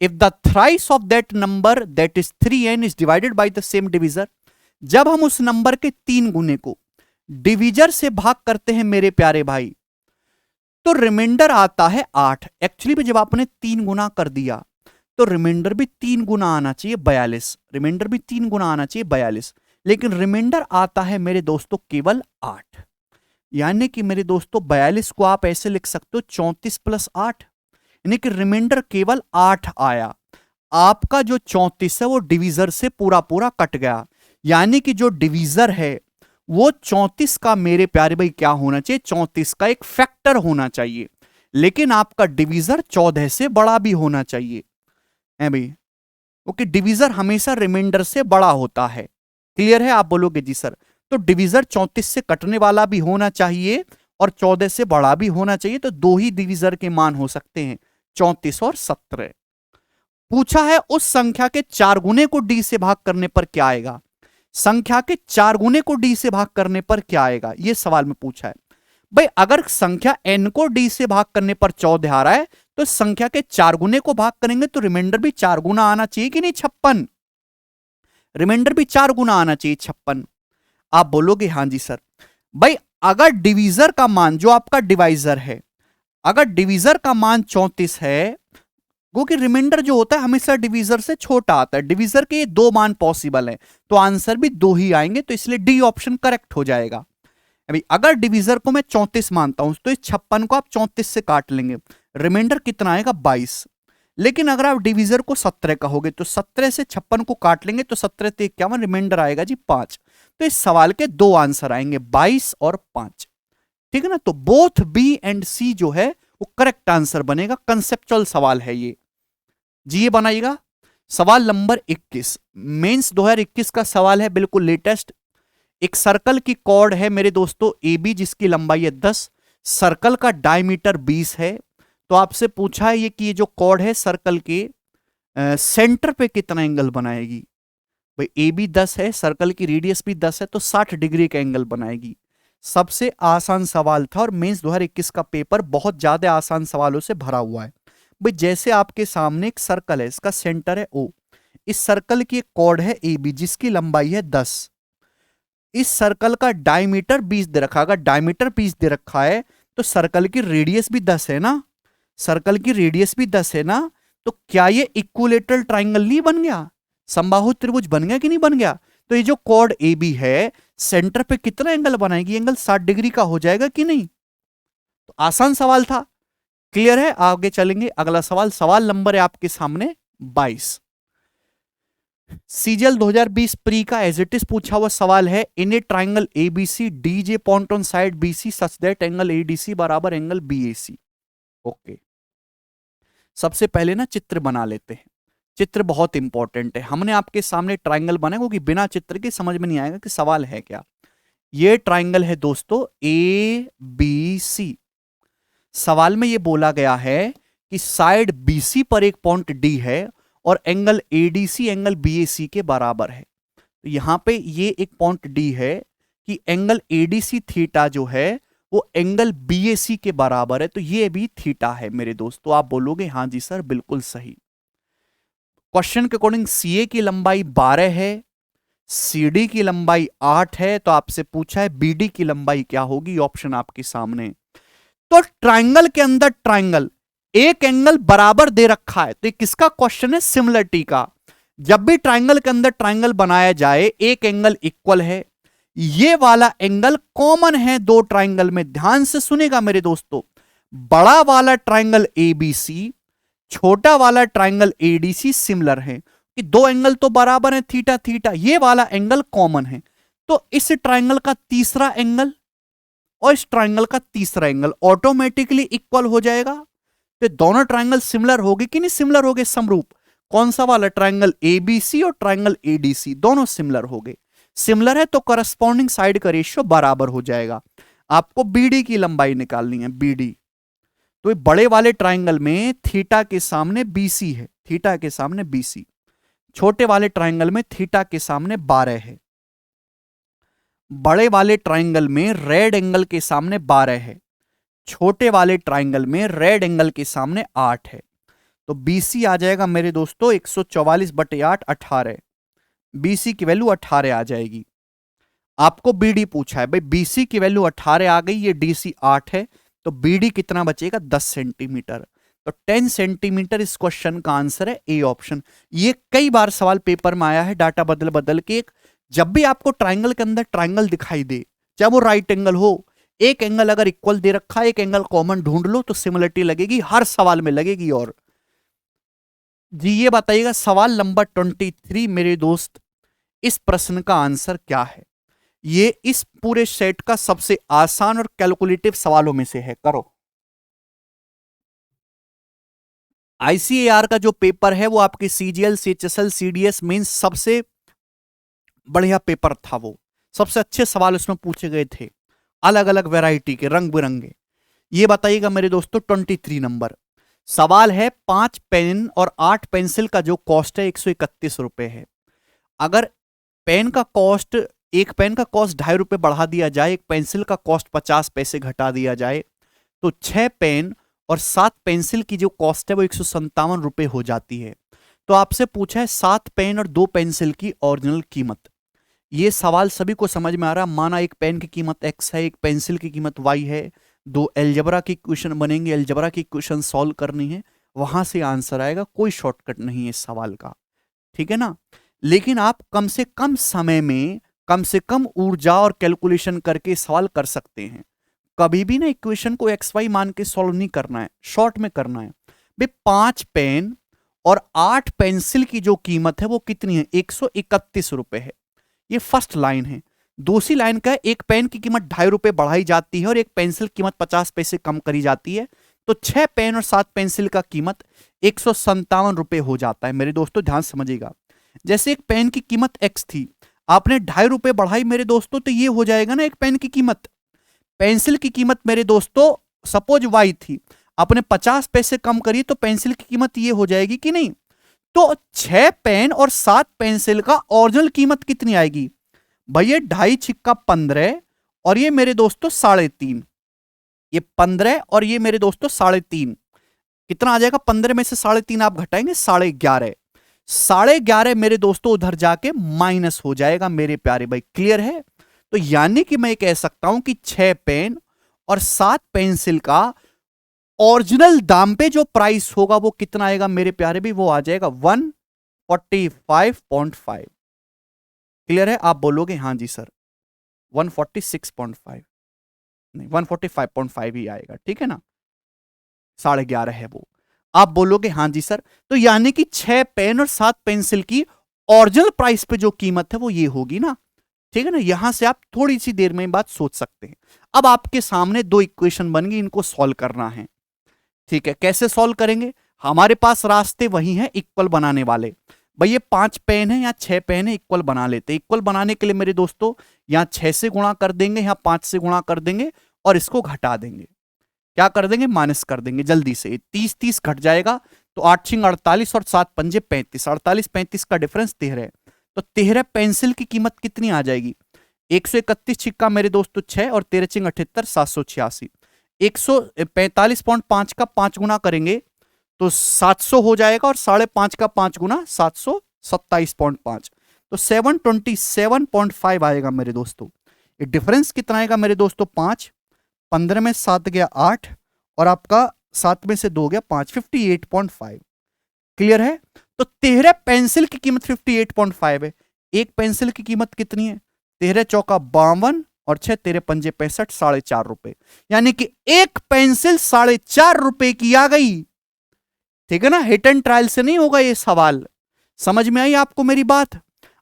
If the thrice of that number that is 3n is divided by the same divisor, जब हम उस नंबर के 3 गुने को डिवीजर से भाग करते हैं मेरे प्यारे भाई, तो रिमाइंडर आता है 8। एक्चुअली में जब आपने 3 गुना कर दिया तो रिमाइंडर भी 3 गुना आना चाहिए 42। रिमाइंडर भी 3 गुना आना चाहिए 42, लेकिन रिमाइंडर आता है मेरे दोस्तों केवल 8। यानी कि मेरे दोस्तों 42 को आप ऐसे लिख सकते हो 34 प्लस 8, यानी कि रिमाइंडर केवल 8 आया। आपका जो 34 है वो डिवीजर से पूरा पूरा कट गया, यानी कि जो डिवीजर है वो 34 का मेरे प्यारे भाई क्या होना चाहिए? 34 का एक फैक्टर होना चाहिए, लेकिन आपका डिवीजर 14 से बड़ा भी होना चाहिए है भाई। ओके, डिवीजर हमेशा रिमाइंडर से बड़ा होता है। क्लियर है? आप बोलोगे जी सर, तो डिवीजर 34 से कटने वाला भी होना चाहिए और 14 से बड़ा भी होना चाहिए, तो दो ही डिवीजर के मान हो सकते हैं, 34 और 17। पूछा है उस संख्या के 4 गुने को d से भाग करने पर क्या आएगा? संख्या के 4 गुने को d से भाग करने पर क्या आएगा, यह सवाल में पूछा है भाई। अगर संख्या n को d से भाग करने पर 14 आ रहा है तो संख्या के 4 गुने को भाग करेंगे तो रिमाइंडर भी 4 गुना आना चाहिए कि नहीं? 56। रिमाइंडर भी 4 गुना आना चाहिए, 56। आप बोलोगे हां जी सर। भाई अगर डिवीजर का मान, जो आपका डिवाइजर है, अगर डिवीजर का मान 34 है, क्योंकि रिमाइंडर जो होता है हमेशा डिवीजर से छोटा आता है, डिवीजर के 2 मान पॉसिबल है तो आंसर भी 2 ही आएंगे, तो इसलिए डी ऑप्शन करेक्ट हो जाएगा। अभी अगर डिवीजर को मैं 34 मानता हूं तो इस 56 को आप 34 से काट लेंगे, रिमाइंडर कितना आएगा? 22। लेकिन अगर आप डिवीजर को 17 कहोगे तो 17 से 56 को काट लेंगे तो 17 से 51, रिमाइंडर आएगा जी 5। तो इस सवाल के 2 आंसर आएंगे, 22 और 5। ठीक है ना? तो बोथ बी एंड सी जो है वो करेक्ट आंसर बनेगा। कंसेप्चुअल सवाल है ये जी, ये बनाइएगा। सवाल नंबर 21 मेंस 2021 का सवाल है, बिल्कुल लेटेस्ट। एक सर्कल की कॉर्ड है मेरे दोस्तों ए बी, जिसकी लंबाई है 10, सर्कल का डायमीटर 20 है। तो आपसे पूछा है ये कि ये जो कॉर्ड है सर्कल के सेंटर पे कितना एंगल बनाएगी? भाई ए बी 10 है, सर्कल की रेडियस भी 10 है, तो 60 डिग्री का एंगल बनाएगी। सबसे आसान सवाल था और मेंस 2021 का पेपर बहुत ज्यादा आसान सवालों से भरा हुआ है। भाई जैसे आपके सामने एक सर्कल है, इसका सेंटर है ओ, इस सर्कल की एक कॉर्ड है ए बी जिसकी लंबाई है 10, इस सर्कल का डायमीटर 20 दे रखा, अगर डायमीटर 20 दे रखा है तो सर्कल की रेडियस भी 10 है ना, सर्कल की रेडियस भी 10 है ना, तो क्या ये इक्विलेटरल ट्राइंगल नहीं बन गया? समबाहु त्रिभुज बन गया कि नहीं बन गया? तो ये जो कॉर्ड ए बी है सेंटर पे कितना एंगल बनाएगी? एंगल 60 डिग्री का हो जाएगा कि नहीं? तो आसान सवाल था। क्लियर है? आगे चलेंगे, अगला सवाल, सवाल नंबर है आपके सामने 22। सीजीएल 2020 प्री का एज इट इज पूछा हुआ सवाल है। In a triangle ABC D is point on side BC such that angle ADC बराबर एंगल बीएसी। ओके, सबसे पहले ना चित्र बना लेते हैं। चित्र बहुत इंपॉर्टेंट है। हमने आपके सामने ट्राइंगल बनाया क्योंकि बिना चित्र के समझ में नहीं आएगा कि सवाल है क्या। ये ट्राइंगल है दोस्तों ए बी सी। सवाल में ये बोला गया है कि साइड बीसी पर एक पॉइंट डी है और एंगल एडीसी एंगल बीएसी के बराबर है। तो यहां पे ये एक पॉइंट डी है कि एंगल एडीसी थीटा जो है वो एंगल बीएसी के बराबर है, तो ये भी थीटा है मेरे दोस्तों। आप बोलोगे हां जी सर, बिल्कुल सही। क्वेश्चन के अकॉर्डिंग सीए की लंबाई 12 है, सीडी की लंबाई 8 है, तो आपसे पूछा है बीडी की लंबाई क्या होगी? ऑप्शन आपके सामने। तो ट्राइंगल के अंदर ट्राइंगल एक एंगल बराबर दे रखा है, तो किसका क्वेश्चन है? सिमिलरिटी का। जब भी ट्राइंगल के अंदर ट्राइंगल बनाया जाए एक एंगल इक्वल है, ये वाला एंगल कॉमन है दो ट्राइंगल में। ध्यान से सुनेगा मेरे दोस्तों, बड़ा वाला ट्राइंगल एबीसी, छोटा वाला ट्राइंगल एडीसी सिमिलर है कि दो एंगल तो बराबर है थीटा थीटा, ये वाला एंगल कॉमन है। तो इस ट्राइंगल का तीसरा एंगल और इस ट्राइंगल का तीसरा एंगल ऑटोमेटिकली इक्वल हो जाएगा। तो दोनों ट्रायंगल सिमिलर होगे कि नहीं सिमिलर होगे, समरूप। कौन सा वाला, ट्रायंगल एबीसी और ट्रायंगल एडीसी दोनों सिमिलर होगे। सिमिलर है तो करस्पॉन्डिंग साइड का रेशियो बराबर हो जाएगा। आपको बीडी की लंबाई निकालनी है, बीडी। तो ये बड़े वाले ट्रायंगल में थीटा के सामने बीसी है, थीटा के सामने बीसी। छोटे वाले ट्रायंगल में थीटा के सामने 12 है। बड़े वाले ट्रायंगल में रेड एंगल के सामने 12 है, छोटे वाले ट्रायंगल में रेड एंगल के सामने 8 है। तो बीसी आ जाएगा मेरे दोस्तों 144/8, 18। बीसी की वैल्यू 18 आ जाएगी। आपको बीडी पूछा है भाई, बीसी की वैल्यू 18 आ गई, ये डीसी 8 है, तो बीडी कितना बचेगा, 10 सेंटीमीटर। तो 10 सेंटीमीटर इस क्वेश्चन का आंसर है ए ऑप्शन। ये कई बार सवाल पेपर में आया है, डाटा बदल बदल के। जब भी आपको ट्राइंगल के अंदर ट्राइंगल दिखाई दे, चाहे वो राइट एंगल हो, एक एंगल अगर इक्वल दे रखा है, एक एंगल कॉमन ढूंढ लो तो सिमिलरिटी लगेगी, हर सवाल में लगेगी। और जी ये बताइएगा सवाल नंबर 23 मेरे दोस्त, इस प्रश्न का आंसर क्या है। ये इस पूरे सेट का सबसे आसान और कैलकुलेटिव सवालों में से है। करो। आईसीएआर का जो पेपर है वो आपके सीजीएल, सीएचएसएल, सीडीएस मेंस सबसे बढ़िया पेपर था। वो सबसे अच्छे सवाल उसमें पूछे गए थे, अलग अलग वैरायटी के, रंग बिरंगे। ये बताइएगा मेरे दोस्तों 23 नंबर सवाल है, 5 पेन और 8 पेंसिल का जो कॉस्ट है 131 रुपए है। अगर पेन का कॉस्ट, एक पेन का कॉस्ट 2.5 रुपए बढ़ा दिया जाए, एक पेंसिल का कॉस्ट 50 पैसे घटा दिया जाए, तो 6 पेन और 7 पेंसिल की जो कॉस्ट है वो 157 रुपए हो जाती है। तो आपसे पूछा है 7 पेन और 2 पेंसिल की ओरिजिनल कीमत। ये सवाल सभी को समझ में आ रहा है। माना एक पेन की कीमत x है, एक पेंसिल की कीमत y है, दो एलजबरा की क्वेश्चन बनेंगे, एलजबरा की क्वेश्चन सॉल्व करनी है, वहां से आंसर आएगा। कोई शॉर्टकट नहीं है इस सवाल का, ठीक है ना। लेकिन आप कम से कम समय में कम से कम ऊर्जा और कैलकुलेशन करके सवाल कर सकते हैं। कभी भी ना इक्वेशन को एक्स वाई मान के सॉल्व नहीं करना है, शॉर्ट में करना है। भाई 5 पेन और 8 पेंसिल की जो कीमत है वो कितनी है, 131 रुपए है। ये फर्स्ट लाइन है। दूसरी लाइन का है, एक पेन की कीमत 2.5 रुपए बढ़ाई जाती है और एक पेंसिल की कीमत 50 पैसे कम करी जाती है। तो 6 पेन और 7 पेंसिल का कीमत 157 रुपए हो जाता है। मेरे दोस्तों ध्यान समझिएगा, जैसे एक पेन की कीमत x थी, आपने 2.5 रुपए बढ़ाई मेरे दोस्तों, तो ये हो जाएगा ना एक पेन की कीमत। पेंसिल की कीमत मेरे दोस्तों सपोज y थी, आपने 50 पैसे कम करी, तो पेंसिल की कीमत ये हो जाएगी कि नहीं। तो 6 पेन और 7 पेंसिल का ओरिजिनल कीमत कितनी आएगी भैया, 2.5 छिक्का 15 और ये मेरे दोस्तों 3.5। ये 15 और ये मेरे दोस्तों 3.5, कितना आ जाएगा, 15 में से 3.5 आप घटाएंगे 11.5। 11.5 मेरे दोस्तों उधर जाके माइनस हो जाएगा मेरे प्यारे भाई, क्लियर है। तो यानी कि मैं कह सकता हूं कि 6 पेन और 7 पेंसिल का ओरिजिनल दाम पे जो प्राइस होगा वो कितना आएगा मेरे प्यारे भाई, वो आ जाएगा 145.5। क्लियर है। आप बोलोगे हाँ जी सर 146.5 नहीं, 145.5 ही आएगा, ठीक है ना, 11.5 है वो। आप बोलोगे हाँ जी सर, तो यानी कि 6 पेन और 7 पेंसिल की ओरिजिनल प्राइस पे जो कीमत है वो ये होगी ना, ठीक है ना। यहां से आप थोड़ी सी देर में बात सोच सकते हैं। अब आपके सामने 2 इक्वेशन बन गई, इनको सॉल्व करना है, ठीक है। कैसे सॉल्व करेंगे, हमारे पास रास्ते वही हैं इक्वल बनाने वाले। भाई ये 5 पेन है या 6 पेन है, इक्वल बना लेते। इक्वल बनाने के लिए मेरे दोस्तों यहां 6 से गुणा कर देंगे, यहां 5 से गुणा कर देंगे और इसको घटा देंगे। क्या कर देंगे, माइनस कर देंगे जल्दी से। 30 घट जाएगा तो 8 छिंग 48 और 7 पंजे 35, 48 35 का डिफरेंस 13 है। तो 13 पेंसिल की कीमत कितनी आ जाएगी, 131 छिक्का मेरे दोस्तों 6 और 13 छिंग 78, 786। 145.5 का 5 गुना करेंगे तो 700 हो जाएगा और 5.5 का 5 गुना 727.5, तो 727.5 आएगा मेरे दोस्तों। ये डिफरेंस कितना आएगा मेरे दोस्तों, 5, 15 में 7 गया 8 और आपका 7 में से 2 गया 5, 58.5। क्लियर है। तो 13 पेंसिल की कीमत 58.5 है। एक पेंसिल की कीमत कितनी है, 13 चौका 52 और 6 13 पंजे 65, 4.5 रुपए। यानी कि एक पेंसिल 4.5 रुपए की आ गई, ठीक है ना। हिट एंड ट्रायल से नहीं होगा ये सवाल, समझ में आई आपको मेरी बात।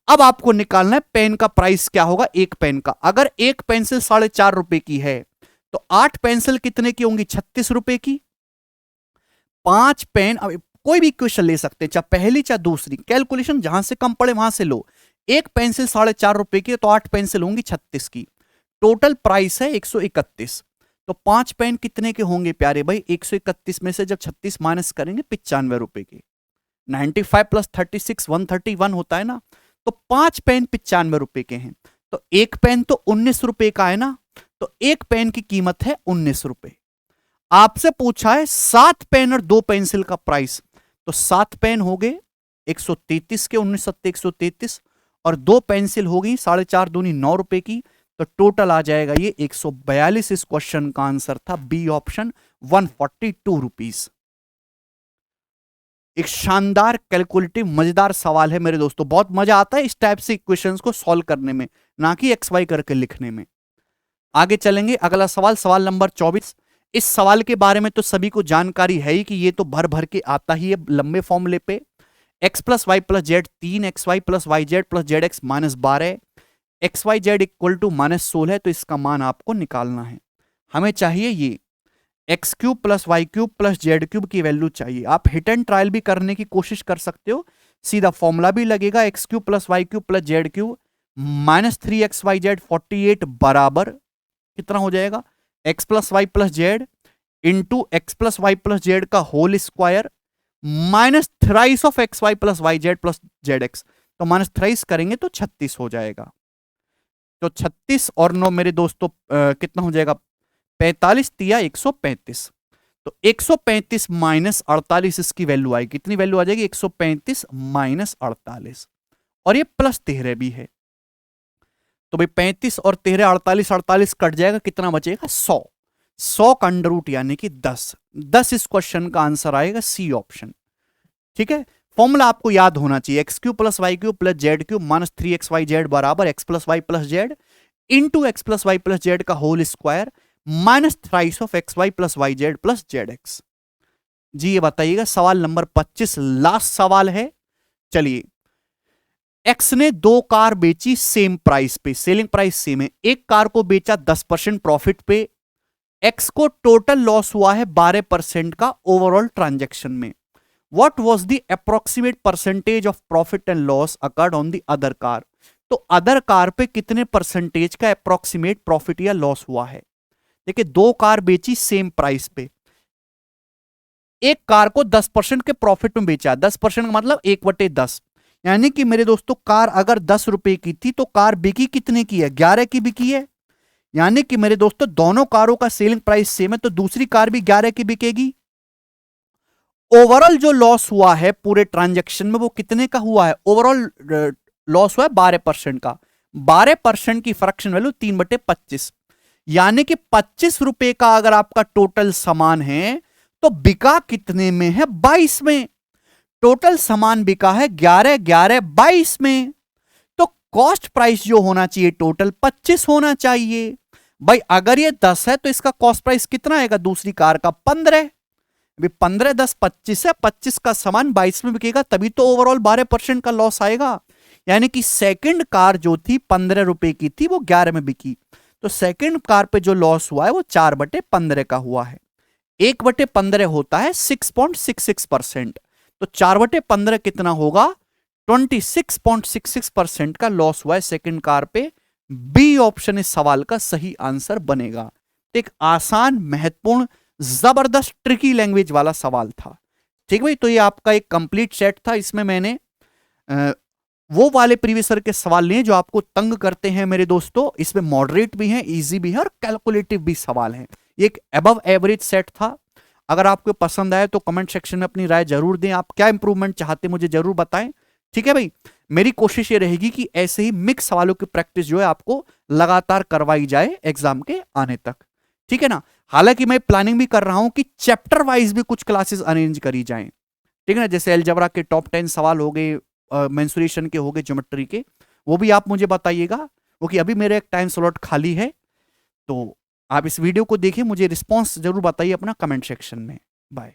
अब आपको निकालना है पेन का प्राइस क्या होगा एक पेन का। अगर एक पेंसिल 4.5 रुपए की है तो 8 पेंसिल कितने की होंगी, 36 रुपए की। 5 पेन, अब कोई भी क्वेश्चन ले सकते हैं, चाहे पहली चाहे दूसरी, कैलकुलेशन जहां से कम पड़े वहां से लो। एक पेंसिल 4.5 रुपए की, तो 8 पेंसिल होंगी 36 की। टोटल प्राइस है 131। तो 5 पेन कितने के होंगे प्यारे भाई? 131 में से जब 36 माइनस करेंगे 95 रुपए के। 95 प्लस 36 131 होता है ना। तो 5 पेन 95 रुपए के हैं। तो एक पेन तो 19 रुपए का है ना। तो एक पेन की कीमत है 19 रुपए। आपसे पूछा है 7 पेन और 2 पेंसिल का प्राइस। तो 7 पेन हो गए 133 के, 19 सत्ते 133, और 2 पेंसिल हो गई 4.5 दूनी 9 रुपए की। तो टोटल आ जाएगा ये 142। इस क्वेश्चन का आंसर था बी ऑप्शन, 142 रुपीज। एक शानदार कैलकुलेटिव मजेदार सवाल है मेरे दोस्तों। बहुत मजा आता है इस टाइप से इक्वेशंस को सॉल्व करने में, ना कि एक्स वाई करके लिखने में। आगे चलेंगे, अगला सवाल, सवाल नंबर 24। इस सवाल के बारे में तो सभी को जानकारी है ही कि ये तो भर भर के आता ही है लंबे फॉर्मूले पे। X plus Y plus Z 3, x Y plus Y Z plus Z X minus 12, X Y Z equal to minus 16। तो इसका मान आपको निकालना है। हमें चाहिए ये X cube plus Y cube plus Z cube की वैल्यू चाहिए। आप हिट एंड ट्रायल भी करने की कोशिश कर सकते हो, सीधा फॉर्मूला भी लगेगा x cube plus Y cube plus Z cube minus 3 x Y z 48 बराबर कितना हो जाएगा? X plus Y plus z into x plus Y plus z का whole square minus thrice of x Y plus Y Z plus Z x. तो minus thrice करेंगे तो 36 हो जाएगा। तो 36 और 9 मेरे दोस्तों कितना हो जाएगा? 45 तिया 135। तो 135 माइनस 48 इसकी वैल्यू आएगी। कितनी वैल्यू आ जाएगी? 135 माइनस 48, और ये प्लस 13 भी है। तो भाई 35 और 13 48, 48 कट जाएगा, कितना बचेगा? 100। 100 का अंडर रूट यानी कि 10। 10 इस क्वेश्चन का आंसर आएगा, सी ऑप्शन। ठीक है, फॉर्मूला आपको याद होना चाहिए, x cube plus Y cube plus Z cube minus 3 XY Z बराबर x plus Y plus z into x plus Y plus z का whole square minus thrice of x Y plus Y Z plus Z x. जी ये बताइएगा, सवाल number 25 last सवाल है। चलिए, x ने 2 कार बेची सेम प्राइस पे, सेलिंग प्राइस सेम है। एक कार को बेचा 10% प्रॉफिट पे, एक्स को टोटल लॉस हुआ है 12% का ओवरऑल ट्रांजैक्शन में। What was the approximate percentage of profit and loss occurred on the other car? तो अदर कार पे कितने परसेंटेज का अप्रोक्सीमेट प्रॉफिट या लॉस हुआ है? देखिए, 2 कार बेची सेम प्राइस पे, एक कार को 10% के प्रॉफिट में बेचा। 10% का मतलब 1/10, यानी कि मेरे दोस्तों कार अगर 10 रुपए की थी तो कार बिकी कितने की है? 11 की बिकी है। यानी कि मेरे दोस्तों दोनों कारों का सेलिंग प्राइस सेम है, तो दूसरी कार भी 11 की बिकेगी। ओवरऑल जो लॉस हुआ है पूरे ट्रांजैक्शन में वो कितने का हुआ है? ओवरऑल लॉस हुआ है 12% का। 12% की फ्रैक्शन वैल्यू 3/25, यानी कि 25 रुपए का अगर आपका टोटल सामान है तो बिका कितने में है? 22 में। टोटल सामान बिका है 11 11 22 में। तो कॉस्ट प्राइस जो होना चाहिए टोटल 25 होना चाहिए। भाई अगर ये 10 है तो इसका कॉस्ट प्राइस कितना आएगा? दूसरी कार का 15। 15 10 25 है, 25 का सामान 22 में बिकेगा, तभी तो ओवरऑल 12% का लॉस आएगा। यानी कि सेकंड कार जो थी 15 रुपए की थी वो 11 में बिकी। तो सेकंड कार पे जो लॉस हुआ है वो 4/15 का हुआ है। 1/15 होता है 6.66%। तो 4/15 कितना होगा? 26.66% का लॉस हुआ है सेकंड कार पे। बी ऑप्शन इस सवाल का सही आंसर बनेगा। एक आसान, महत्वपूर्ण, जबरदस्त ट्रिकी लैंग्वेज वाला सवाल था। ठीक भाई, तो ये आपका एक कंप्लीट सेट था। इसमें मैंने वो वाले प्रीवियस ईयर के सवाल लिए जो आपको तंग करते हैं मेरे दोस्तों। इसमें मॉडरेट भी हैं, इजी भी है और कैलकुलेटिव भी सवाल हैं। ये एक अबव एवरेज सेट था। अगर आपको पसंद आए तो कमेंट सेक्शन में अपनी राय जरूर दें। आप क्या इंप्रूवमेंट चाहते हैं मुझे जरूर बताएं। ठीक है भाई, मेरी कोशिश ये रहेगी कि ऐसे ही मिक्स सवालों की प्रैक्टिस जो है आपको लगातार करवाई जाए एग्जाम के आने तक। ठीक है ना। हालांकि मैं प्लानिंग भी कर रहा हूं कि चैप्टर वाइज भी कुछ क्लासेस अरेंज करी जाएं। ठीक है ना, जैसे अलजेब्रा के टॉप 10 सवाल हो गए, मेंसुरेशन के हो गए, ज्योमेट्री के, वो भी आप मुझे बताइएगा, क्योंकि अभी मेरे एक टाइम स्लॉट खाली है। तो आप इस वीडियो को देखिए, मुझे रिस्पॉन्स जरूर बताइए अपना कमेंट सेक्शन में। बाय।